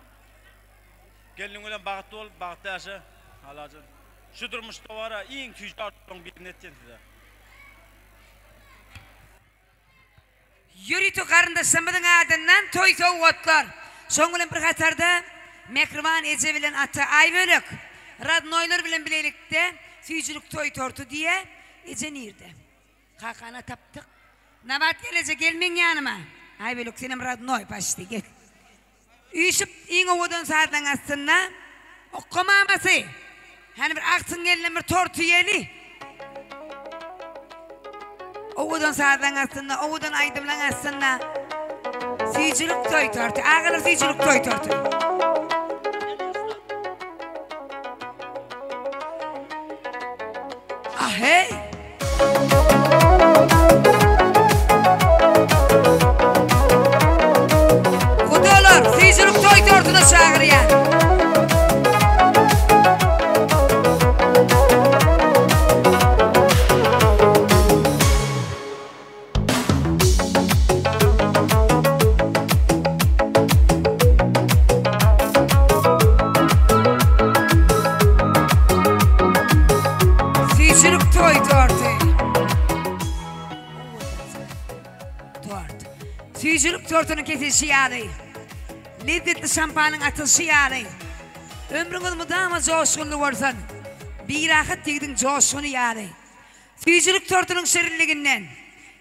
Speaker 26: Gelin bilen baktlı ol. Baktı yaşa. Alacın. Şu durmuşta var ya, en tüccarın birini etken size.
Speaker 1: Yürütü karındaşlarımızın adından toy soğuk otlar. Şoğulun bir katarda Mekrivan Ece bilen atı Ayvölük. Radnoylar bilen bilelikte suyuculuk toy tortu diye Ece nirdi. Kakana taptık. Nabat gelecek gelmeyin yanıma. Ayvölük senin Radnoy başlı gel. Üyüşüp in oğudun saatten aslında okkumaması. Hani bir aksın gelin bir tortu yeli. Oğudun saatten aslında, oğudun aydımlan aslında. Suyuculuk toy tortu. Ağılır suyuculuk toy tortu. Ah hey! Kudolar, suyuculuk toy tortunu çağırıyor. Suyuculuk tortunun kesilişi yağdı. Lezzetli şampanın atılışı yağdı. Ömrünüz mudama coşkunlu olsun. Bir rahat dedin coşkunu yağdı. Suyuculuk tortunun şirinliğinden.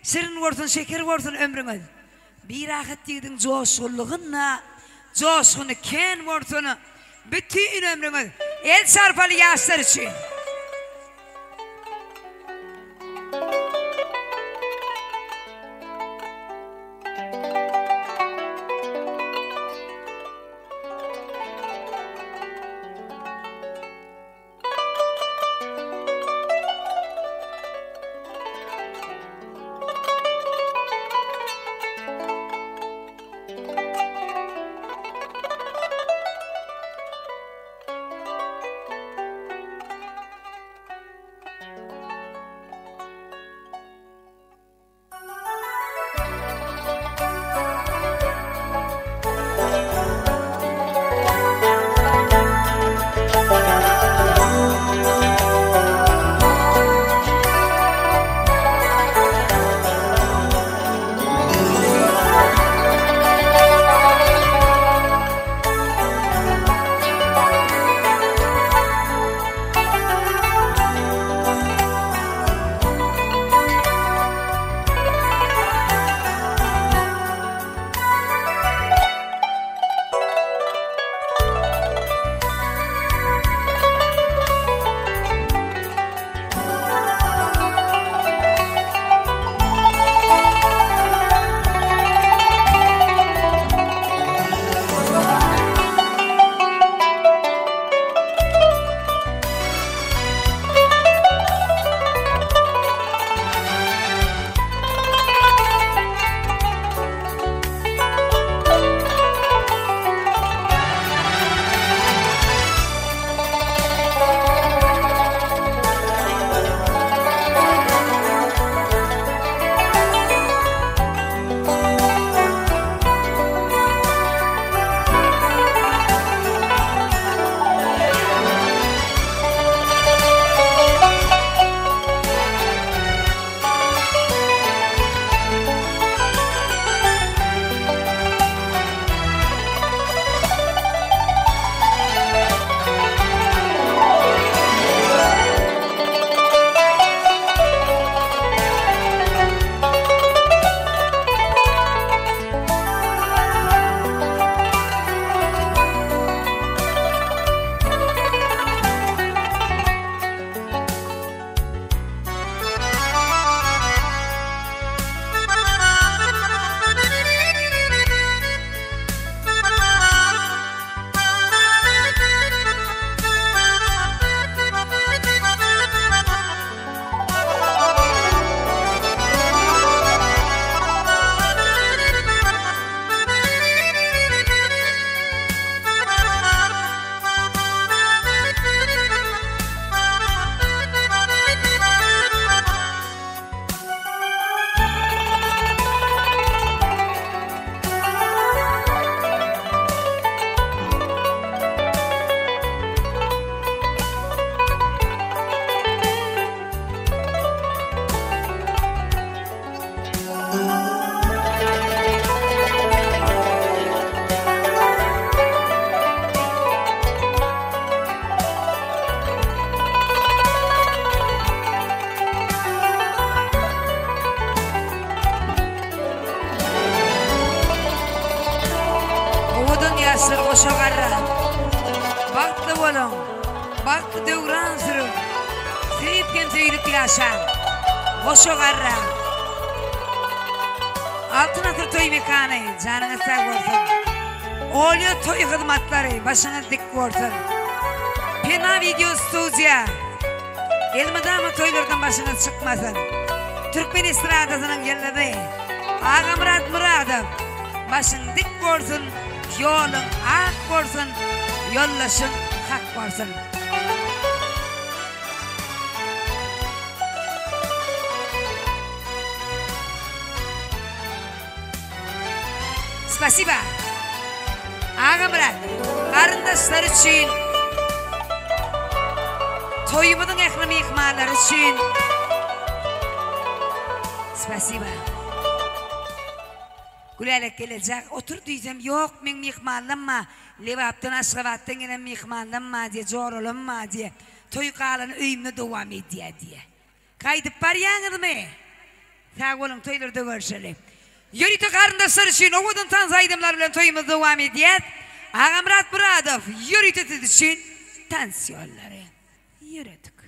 Speaker 1: Şirin olsun, şeker olsun ömrünüz. Bir rahat dedin coşkunluğunla. Coşkunu ken olsun. Bütün ömrünüz. El çarpalı yaşlar için. bolun. Bak döwran sürüp. Seyitken söylüp yaşan. Hoşo garra. Altın atır toy mekanı. Canına sağ olsun. Olyo toy hizmetleri. Başına dik olsun. Pena video stüdyo. Elmadama toylardan başına çıkmasın. Türkmen estradasının yerleri. Ağa Muradov. Başın dik olsun. Yolun ak olsun. Yollaşın hak olsun. Спасибо. Ağa Murad. Karındaşlar için. Toyumuzun ehli mihmanları için. Спасибо. Gülerek gelecek. Otur diyeceğim. Yok men mihmanlanma. Levaptan aşkavattan gelen mihmanlanma diye. Zorolunma diye. Toy kalanı öyümle devam et diye. Kaydıp var yanır mı? Sağ olun toylarda görüşelim. Yürütü karındaşlar için oğudun tanz aydımlar bilen toyumuz devam et diye. Ağa Muradov yürütü için tansiyonları yürüdük.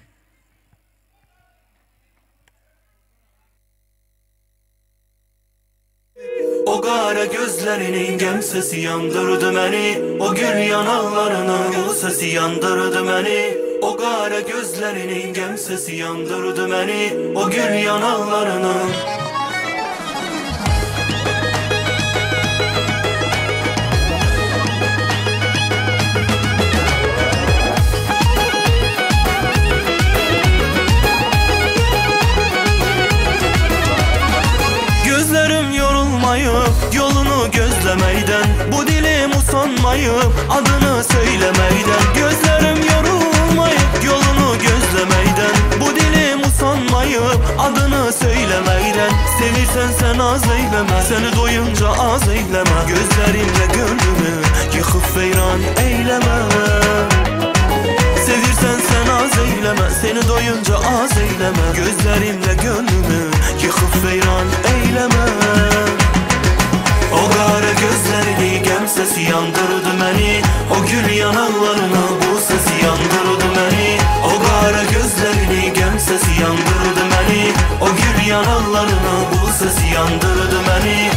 Speaker 5: O qara gözlərinin gəm səsi yandırdı məni. O gül yanaqlarının yol səsi yandırdı məni. O qara gözlərinin gəm səsi yandırdı məni. O gül yanaqlarının Gözlerim yorulmayıp yolunu gözlemeyden, bu dilim usanmayıp adını söylemeyden. Gözlerim yorulmayıp yolunu gözlemeyden, bu dilim usanmayıp adını söylemeyden. Sevirsen sen az eyleme, seni doyunca az eyleme. Gözlerimle gönlümü yıkıp veyran eyleme. Sevirsen sen az eyleme, seni doyunca az eyleme. Gözlerimle gönlümü yıkıp veyran eyleme. O qara gözlerini gəm səsi yandırdı məni. O gül yanaqlarına bu səsi yandırdı məni. O qara gözlerini gəm səsi yandırdı məni. O gül yanaqlarına bu səsi yandırdı məni.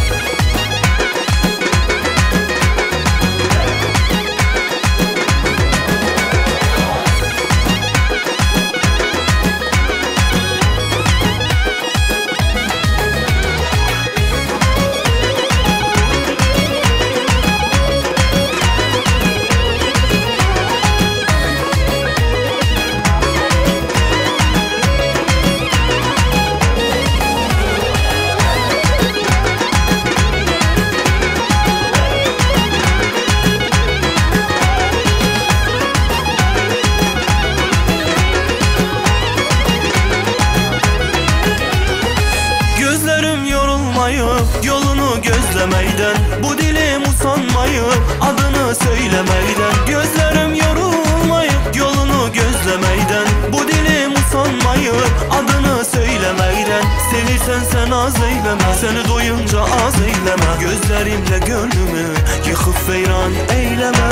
Speaker 5: Yolunu gözlemeyden, bu dilim usanmayıp adını söylemeyden. Gözlerim yorulmayıp yolunu gözlemeyden, bu dilim usanmayıp adını söylemeyden. Sevirsen sen az eyleme, seni doyunca az eyleme. Gözlerimle gönlümü yıkıp veyran eyleme.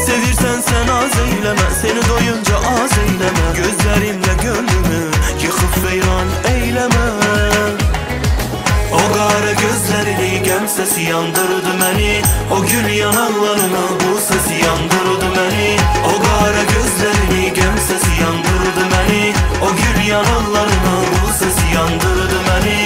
Speaker 5: Sevirsen sen az eyleme, seni doyunca az eyleme. Gözlerimle gönlümü yıkıp veyran eyleme. O qara gözlerini gəm səsi yandırdı məni. O gül yanaqlarına bu səsi yandırdı məni. O qara gözlerini gəm səsi yandırdı məni. O gül yanaqlarına bu səsi yandırdı məni.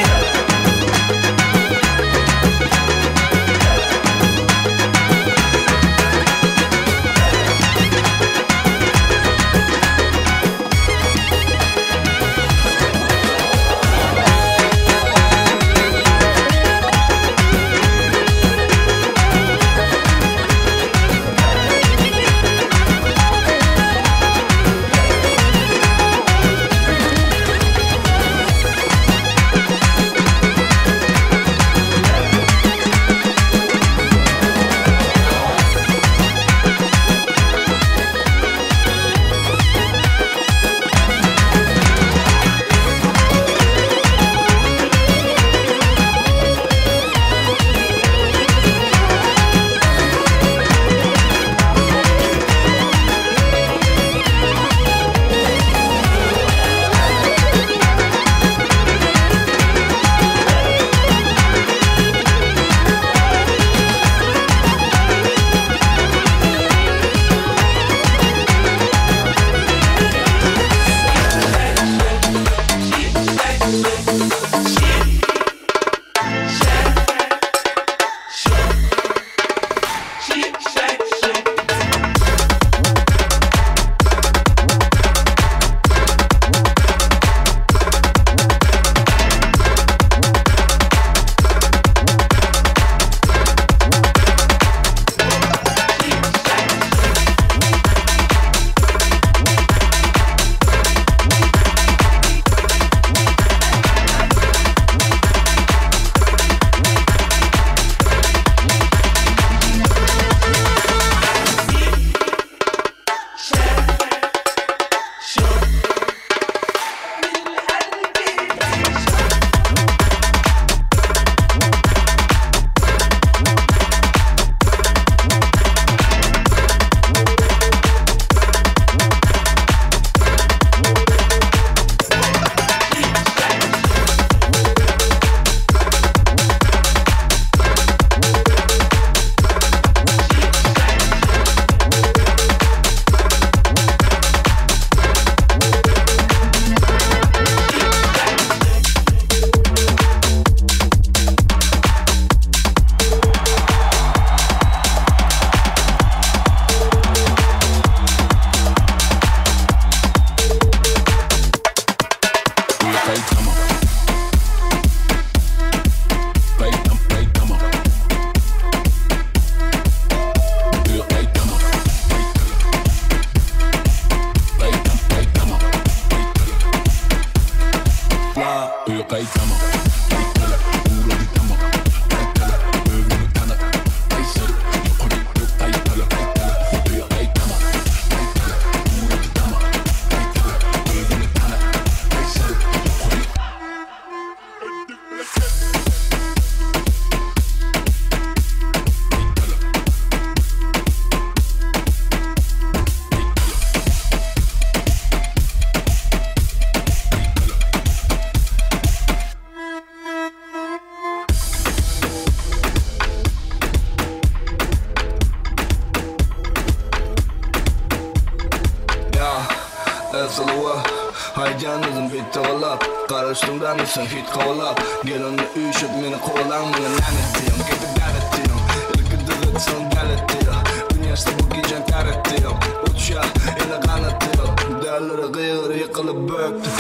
Speaker 20: Esalawa Haycanızın bitti olap Karıştımdan mısın hit kovalap Gel onu üşüp beni kovalan Bana lanet diyorum Gidip davet diyorum İlki dızıtsın dalet diyor Dünyasta bu gecen taret diyorum Uçya ele kanat diyor Değerleri kıyır yıkılıp böktü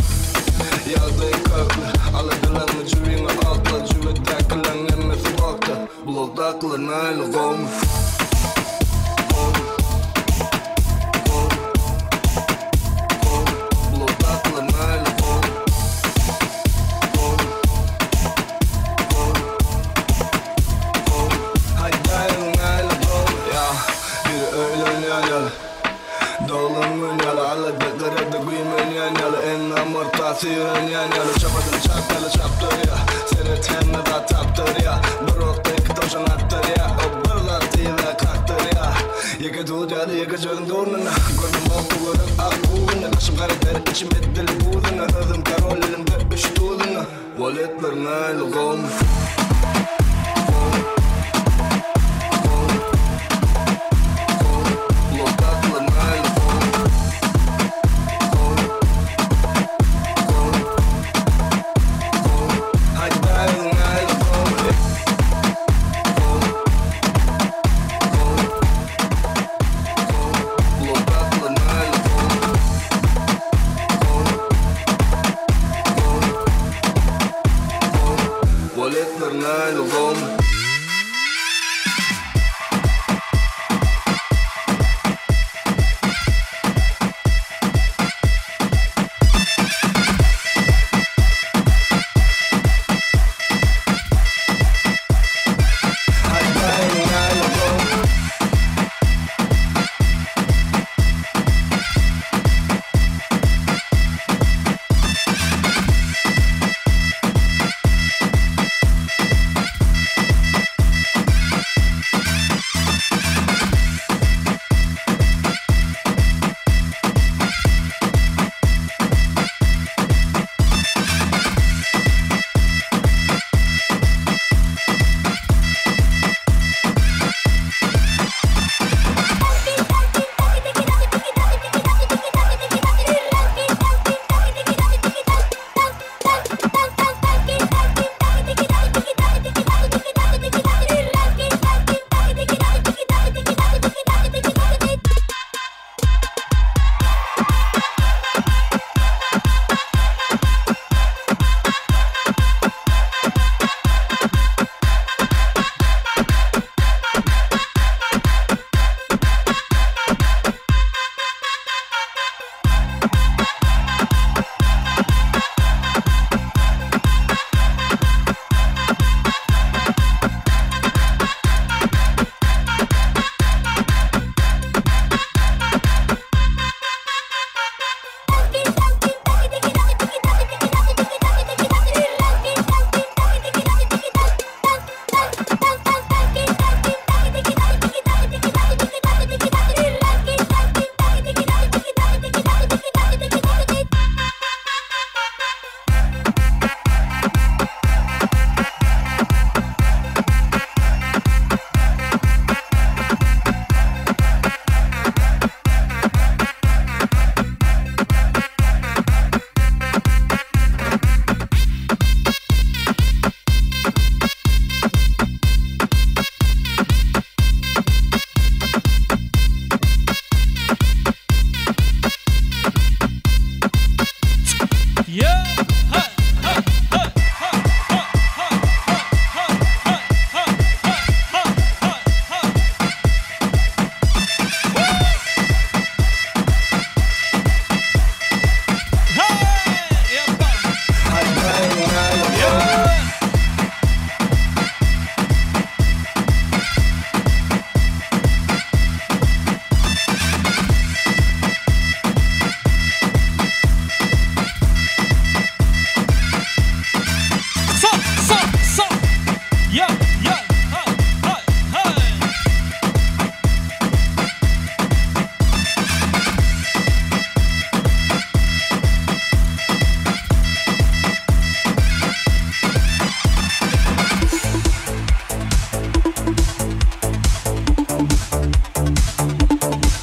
Speaker 20: Yağdayı köklü Aladılarını cüvini altla Cüvedakilerin emmesi bakta Bulaklarına öyle kovmuş Siren yanyalı çapadın çaptalı çaptır ya Seyretenle da taptır ya Barok'taki tavşan attır ya O bırlattığıyla kalktır ya Yeke tuğdalı yeke çölün doğruna Gördüm o kuvırın akbuğuna Kaşım karakter içim eddili buğduna Ödüm karol elimde üç tuğduna Valetlerin aylı kovmuş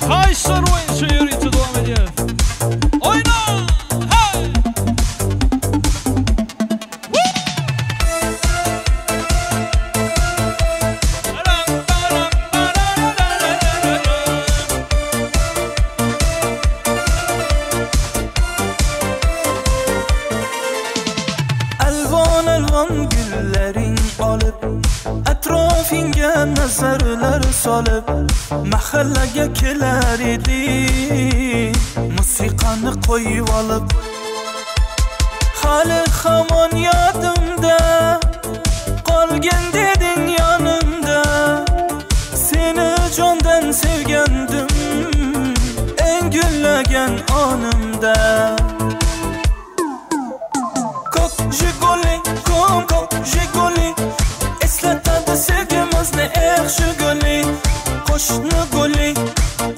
Speaker 10: Kaysar oyun şehri devam ediyor. Oyna!
Speaker 5: nazarlar solib mahallaga kelar edi musiqani qo'yib olib hali hamon yodimda qolgan deding yonimda seni jondan sevgandim eng gullagan onimda kok jigoli kok jigoli eslatadi sevgimizni yaxshi guli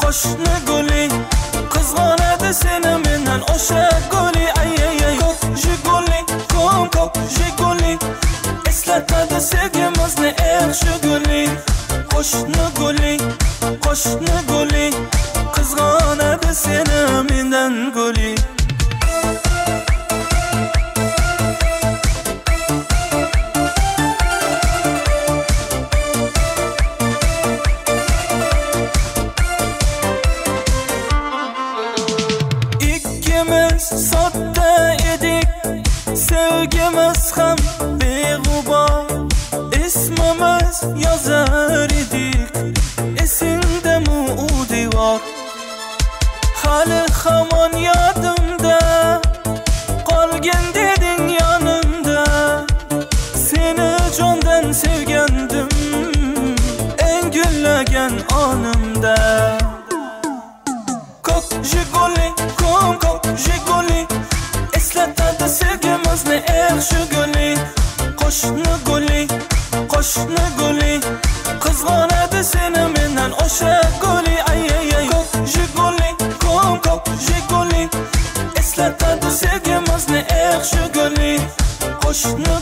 Speaker 5: qo'shni guli qizg'onadi seni mendan o'sha guli ay kok jigoli eslatadi sevgimizni yaxshi guli qo'shni guli qizg'onadi seni mendan guli sodda edik sevgimiz ham beg'ubor ismimiz yozar edik esingdami u devor hali hamon yodimda qolgan deding yonimda seni jondan sevgandim eng gullagan onimda kok jigoli jigoli eslatadi sevgimizni yaxshi guli qo'shni guli qizg'onadi seni mendan o'sha guli ay kok jigoli eslatadi sevgimizni yaxshi guli qo'shni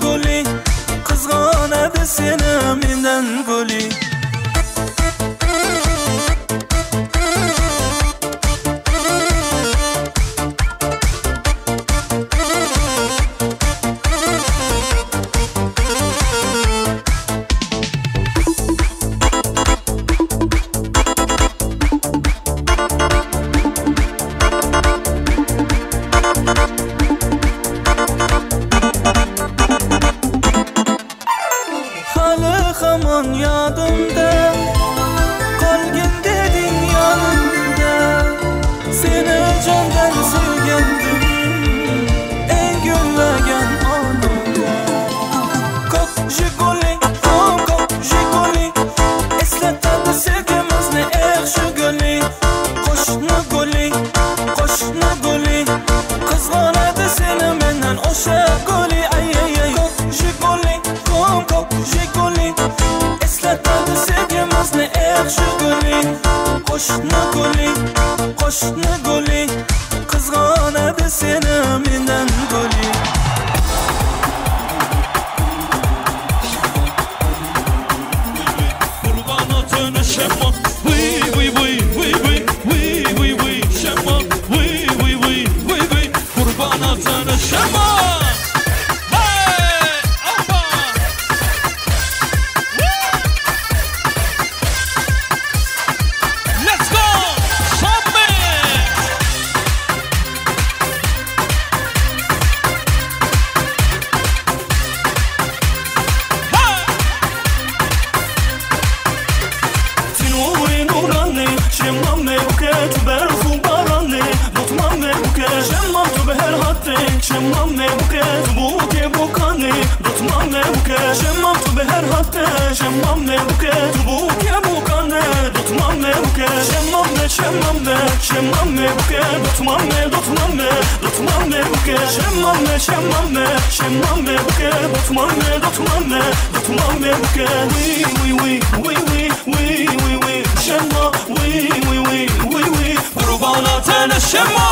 Speaker 5: guli qizg'onadi seni mendan guli hamon yodimda qolgan deding yonimda seni jondan sevgandim eng gullagan onimda kok jigoli eslatadi sevgimizni yaxshi guli qo'shni guli qizg'onadi seni mendan o'sha guli ay kok jigoli eslatadi sevgimizni yaxshi guli qo'shni guli qizg'onadi seni mendan guli qurbona tuni shemma shemma qurbona tuni shemma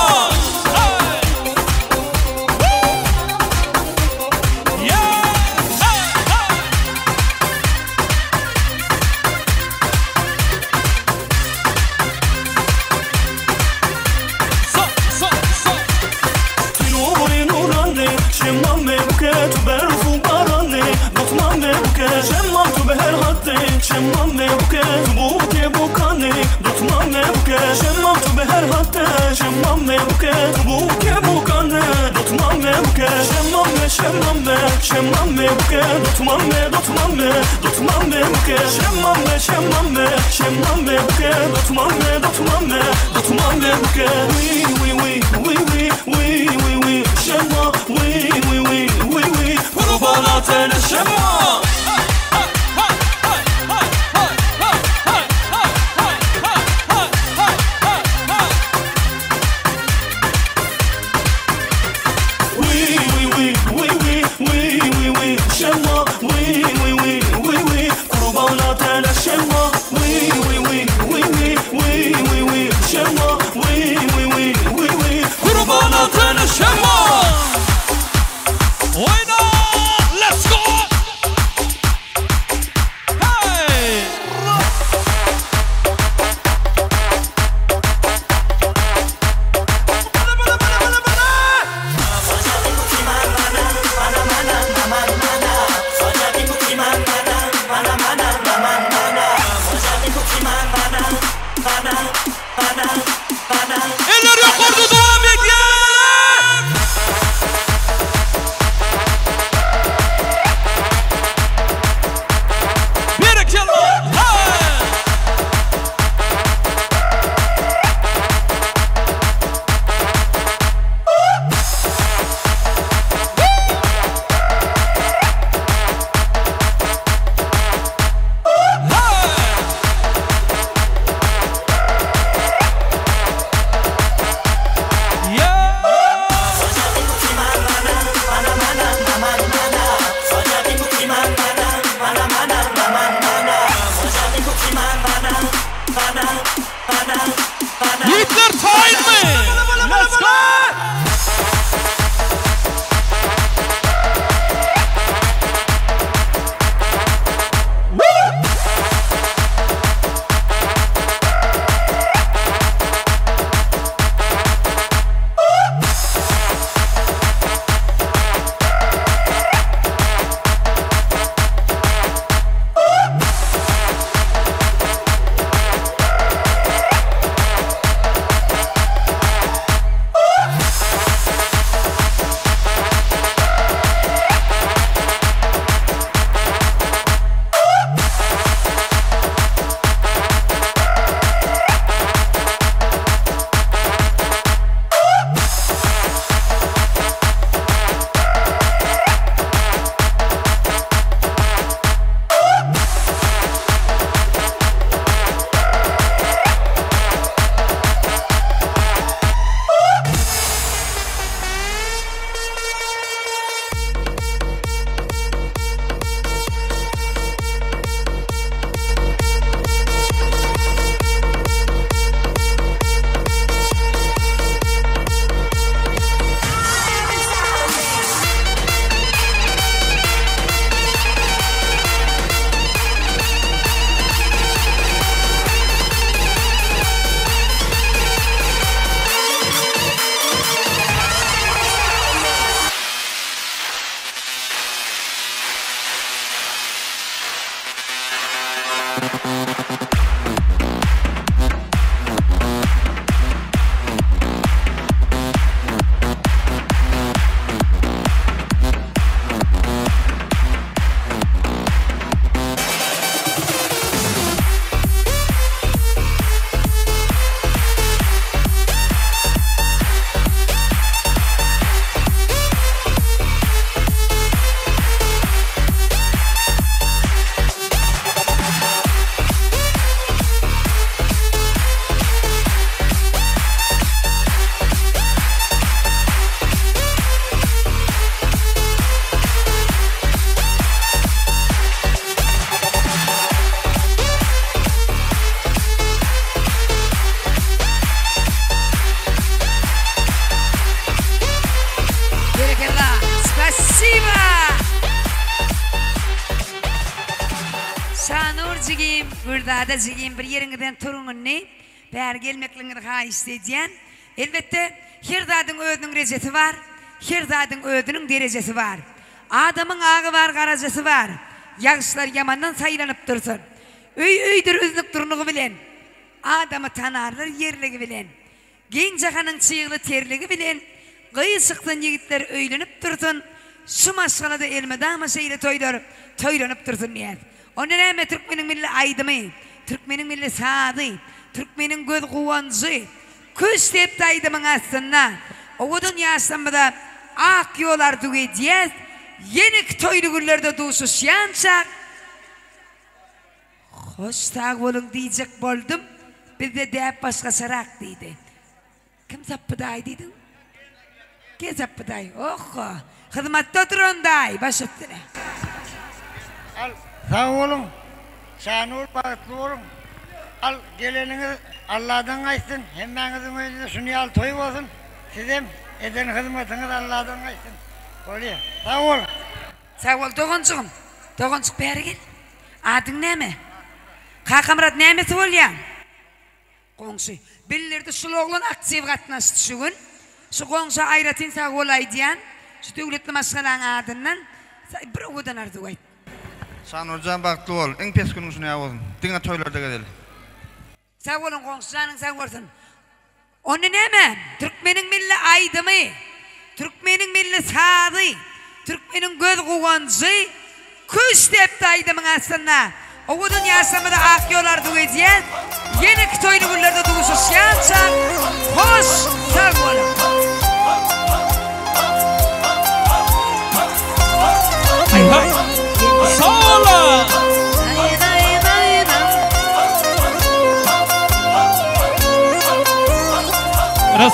Speaker 5: şemmame şemmame buke tutmame tutmame tutmame buke şemmame şemmame şemmame buke tutmame tutmame tutmame buke oui şemma oui kurbana tele şemma
Speaker 1: Şanurcigim, burada da cigim bir yerinden turununu bär gelmekliğini ha istediyen. Elbette her zadın özünün recesi var, her zadın özünün derecesi var. Adamın ağı var, garacası var. Yağışlar yamandan saylanıp dursun. Öydür özlük durnuğu bilen. Adamı tanarlar yerligi bilen. Genç akanın çığlı terligi bilen. Kıyışıktan yigitler öylenip dursun. şu masalada elime damasa ile toylanıp dursun niyet. Onun hem Türkmenin milli aydımı, Türkmenin milli sadı, Türkmenin göz kuvancı, küs tep aydımın aslında. O dünyasında da ak yollar düğeceğiz. Yenik toylu günlerde duşuş yanacak. Hoş sağ olun diyecek buldum. Bir de deyip başka sarak dedi. Kim sapıday dedin? Kim sapıday? Oho. Hizmette oturun day. Baş üstüne.
Speaker 7: Al sağ olun. Şanur bağıtlı olun. Al geleniniz Allah'tan kaysın. Hemmenizin önünde şunu al toy olsun. Sizem eden hizmetiniz Allah'tan kaysın. Öyle. Sağ ol.
Speaker 1: Sağ ol doğuncuğum. Doğuncuk beri gel. Adın ne mi? Kakamrat nemesi olyan? Qoңşı. Billerde şuloğlan aktiv katnaştı şu gün. Şu qoңşı ayratin sağ olay diyen. Şu devletli maşgalan adından. Bir oğudan arzu ayt.
Speaker 25: Şanurcan baktı ol. En pes günün şunu ya olsun. Dine toylarda gidelim.
Speaker 1: Sağ olun qoңşı canın sağ olsun. Onu ne mi? Türkmenin milli aydımı. Türkmenin milli sadı. Türkmenin göz kuvancı. Küs tepti aydımın aslında. O dünyasında da ak yollar düğeceğiz. Yeni toylu günlerde duşuş yanacak. Hoş sağ olun.
Speaker 10: Sağ olun. Ha.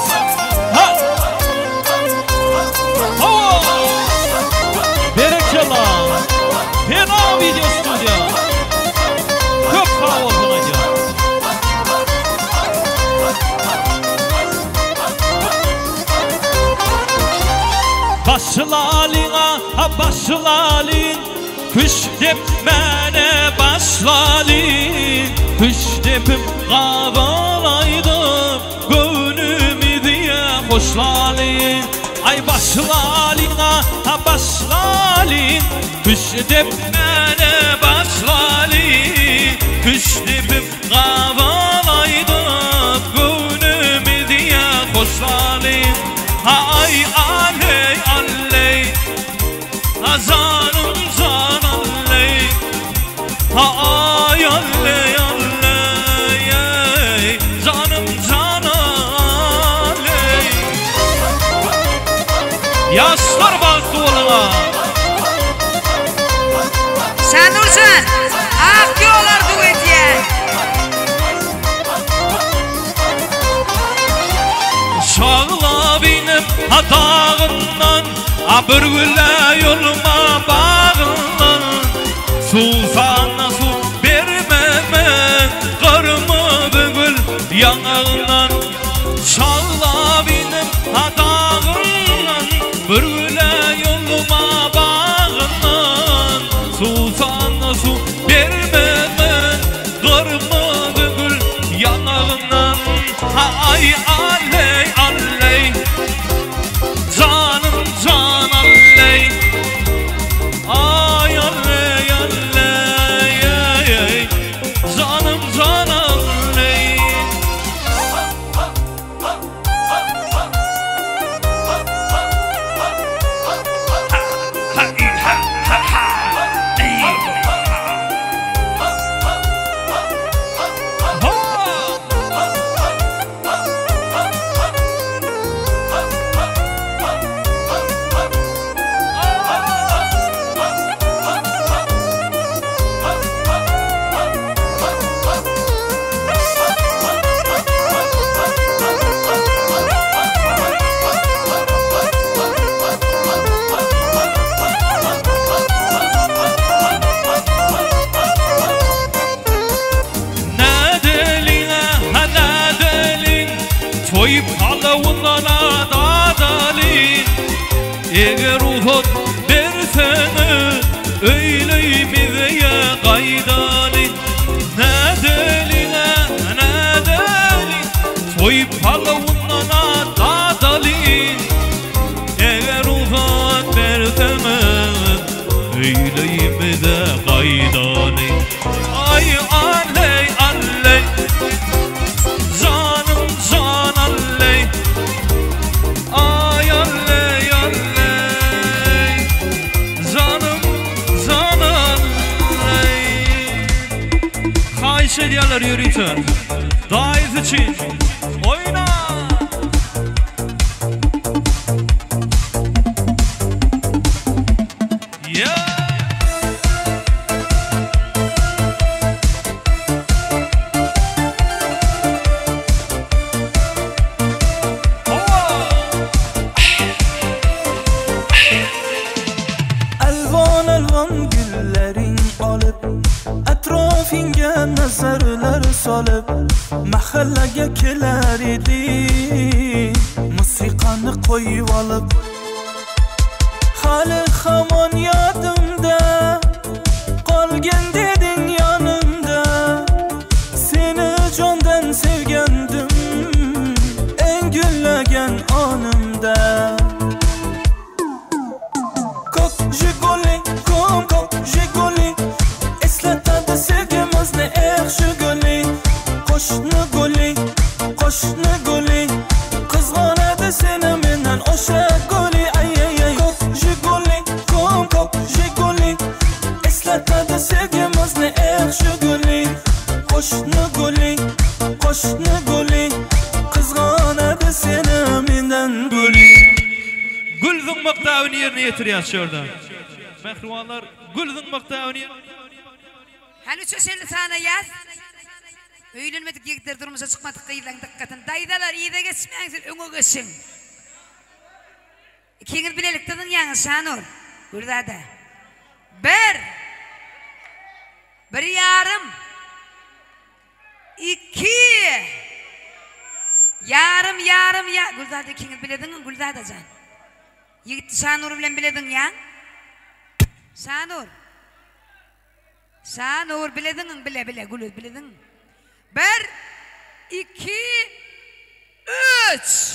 Speaker 10: Berekeler. Fena video stüdyo. Çok sağ olun hocam. Başlalina, başlalin. Kuş dep mene başlalin. Kuş depim qavalaydım. Gönlümü diye hoşlalin. Ay başlalina, başlalin. Kuş dep mene başlalin. Kuş depim qavalaydım. Gönlümü diye hoşlalin. Ay aley aley. Azanım can aley. Ay aley aley. Canım can aley. Yaşlar baktı olana.
Speaker 1: Şanurcan, ak yollar düğeceğiz.
Speaker 10: Şağla benim hatağından, bir güle yoluma bağından. Susana su vermeme, karımı bugül yanağından. Şağla benim hatağından, bir güle yoluma bağından. Susana su vermeme, karımı bugül yanağından. Ay aley aley. Canım can aley. Ay aley aley. Canım can aley. Toyup alavundan adalin. Eğer ruhun dersene öyleyimize gaydalin. Ne delin Toyup alavundan adalin. Eğer ruhun dersene öyleyimize gaydalin. Ay aley aley. Canım can aley. Ay aley aley. için, daiz için. Oyna! Yeah!
Speaker 5: Atrofingga nazarlar solib mahallaga kelar edi musiqani qo'yib olib hali hamon yodimda qolgan deding yonimda seni jondan sevgandim eng gullagan onimda ko'k jiguli ko'k jiguli eslatadi sevgimizni yaxshi guli qo'shni guli qizg'onadi seni mendan o'sha guli ay ko'k jiguli ko'k jiguli eslatadi sevgimizni yaxshi guli qo'shni guli qizg'onadi seni mendan guli
Speaker 10: Gulzun maktavini yerine getiriyor şurada. Mehrivanlar Gulzun maktavini
Speaker 1: Hani çöşeli sana yaz. Öğlenmedik yektir durmuşa çıkmadık kıyılan dikkatin. Daydalar iyi de geçmeyensin öngü geçin. İkiniz bilelik dedin yani Şanur. Burada da. Bir yarım. 2 yarım ya. Burada da ikiniz biledin Burada da can. Yigit Şanur bilen biledin ya. Şanur biledin bile gülüz biledin. 1 2 3